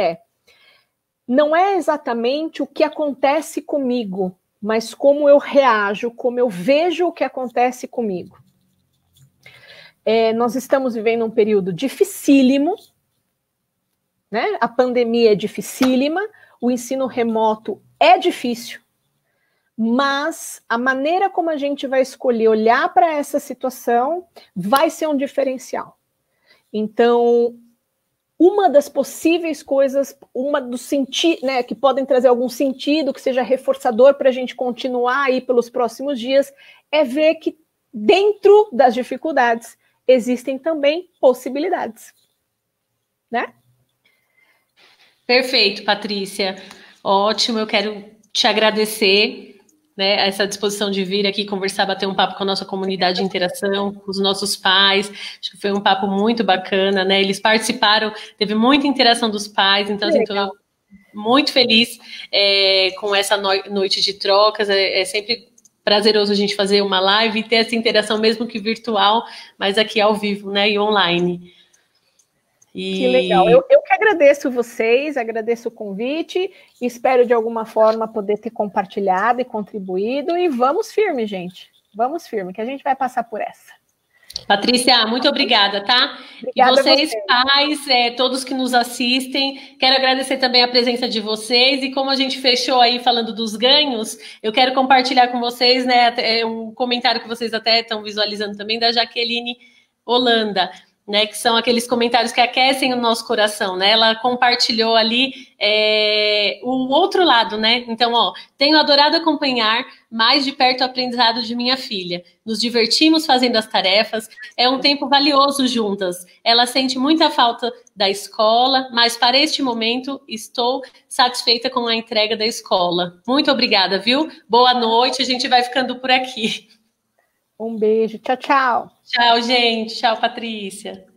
S2: não é exatamente o que acontece comigo, mas como eu reajo, como eu vejo o que acontece comigo. Nós estamos vivendo um período dificílimo, né? A pandemia é dificílima, o ensino remoto é difícil, mas a maneira como a gente vai escolher olhar para essa situação vai ser um diferencial. Então, uma das possíveis coisas, né, que podem trazer algum sentido, que seja reforçador para a gente continuar aí pelos próximos dias, é ver que dentro das dificuldades existem também possibilidades, né?
S1: Perfeito, Patrícia. Ótimo, eu quero te agradecer, né, essa disposição de vir aqui conversar, bater um papo com a nossa comunidade de interação, com os nossos pais. Acho que foi um papo muito bacana, né? Eles participaram, teve muita interação dos pais, então assim, estou muito feliz com essa noite de trocas. É sempre prazeroso a gente fazer uma live e ter essa interação, mesmo que virtual, mas aqui ao vivo, né, e online.
S2: Que legal. Eu que agradeço vocês, agradeço o convite, espero de alguma forma poder ter compartilhado e contribuído, e vamos firme, gente. Vamos firme, que a gente vai passar por essa.
S1: Patrícia, muito obrigada, tá?
S2: Obrigada
S1: e vocês, pais, todos que nos assistem, quero agradecer também a presença de vocês, e como a gente fechou aí falando dos ganhos, eu quero compartilhar com vocês, né, um comentário que vocês até estão visualizando também, da Jaqueline Holanda. né, que são aqueles comentários que aquecem o nosso coração, né? Ela compartilhou ali o outro lado, né? Então, ó, tenho adorado acompanhar mais de perto o aprendizado de minha filha. Nos divertimos fazendo as tarefas, é um tempo valioso juntas. Ela sente muita falta da escola, mas para este momento estou satisfeita com a entrega da escola. Muito obrigada, viu? Boa noite, a gente vai ficando por aqui.
S2: Um beijo, tchau, tchau.
S1: Tchau, gente. Tchau, Patrícia.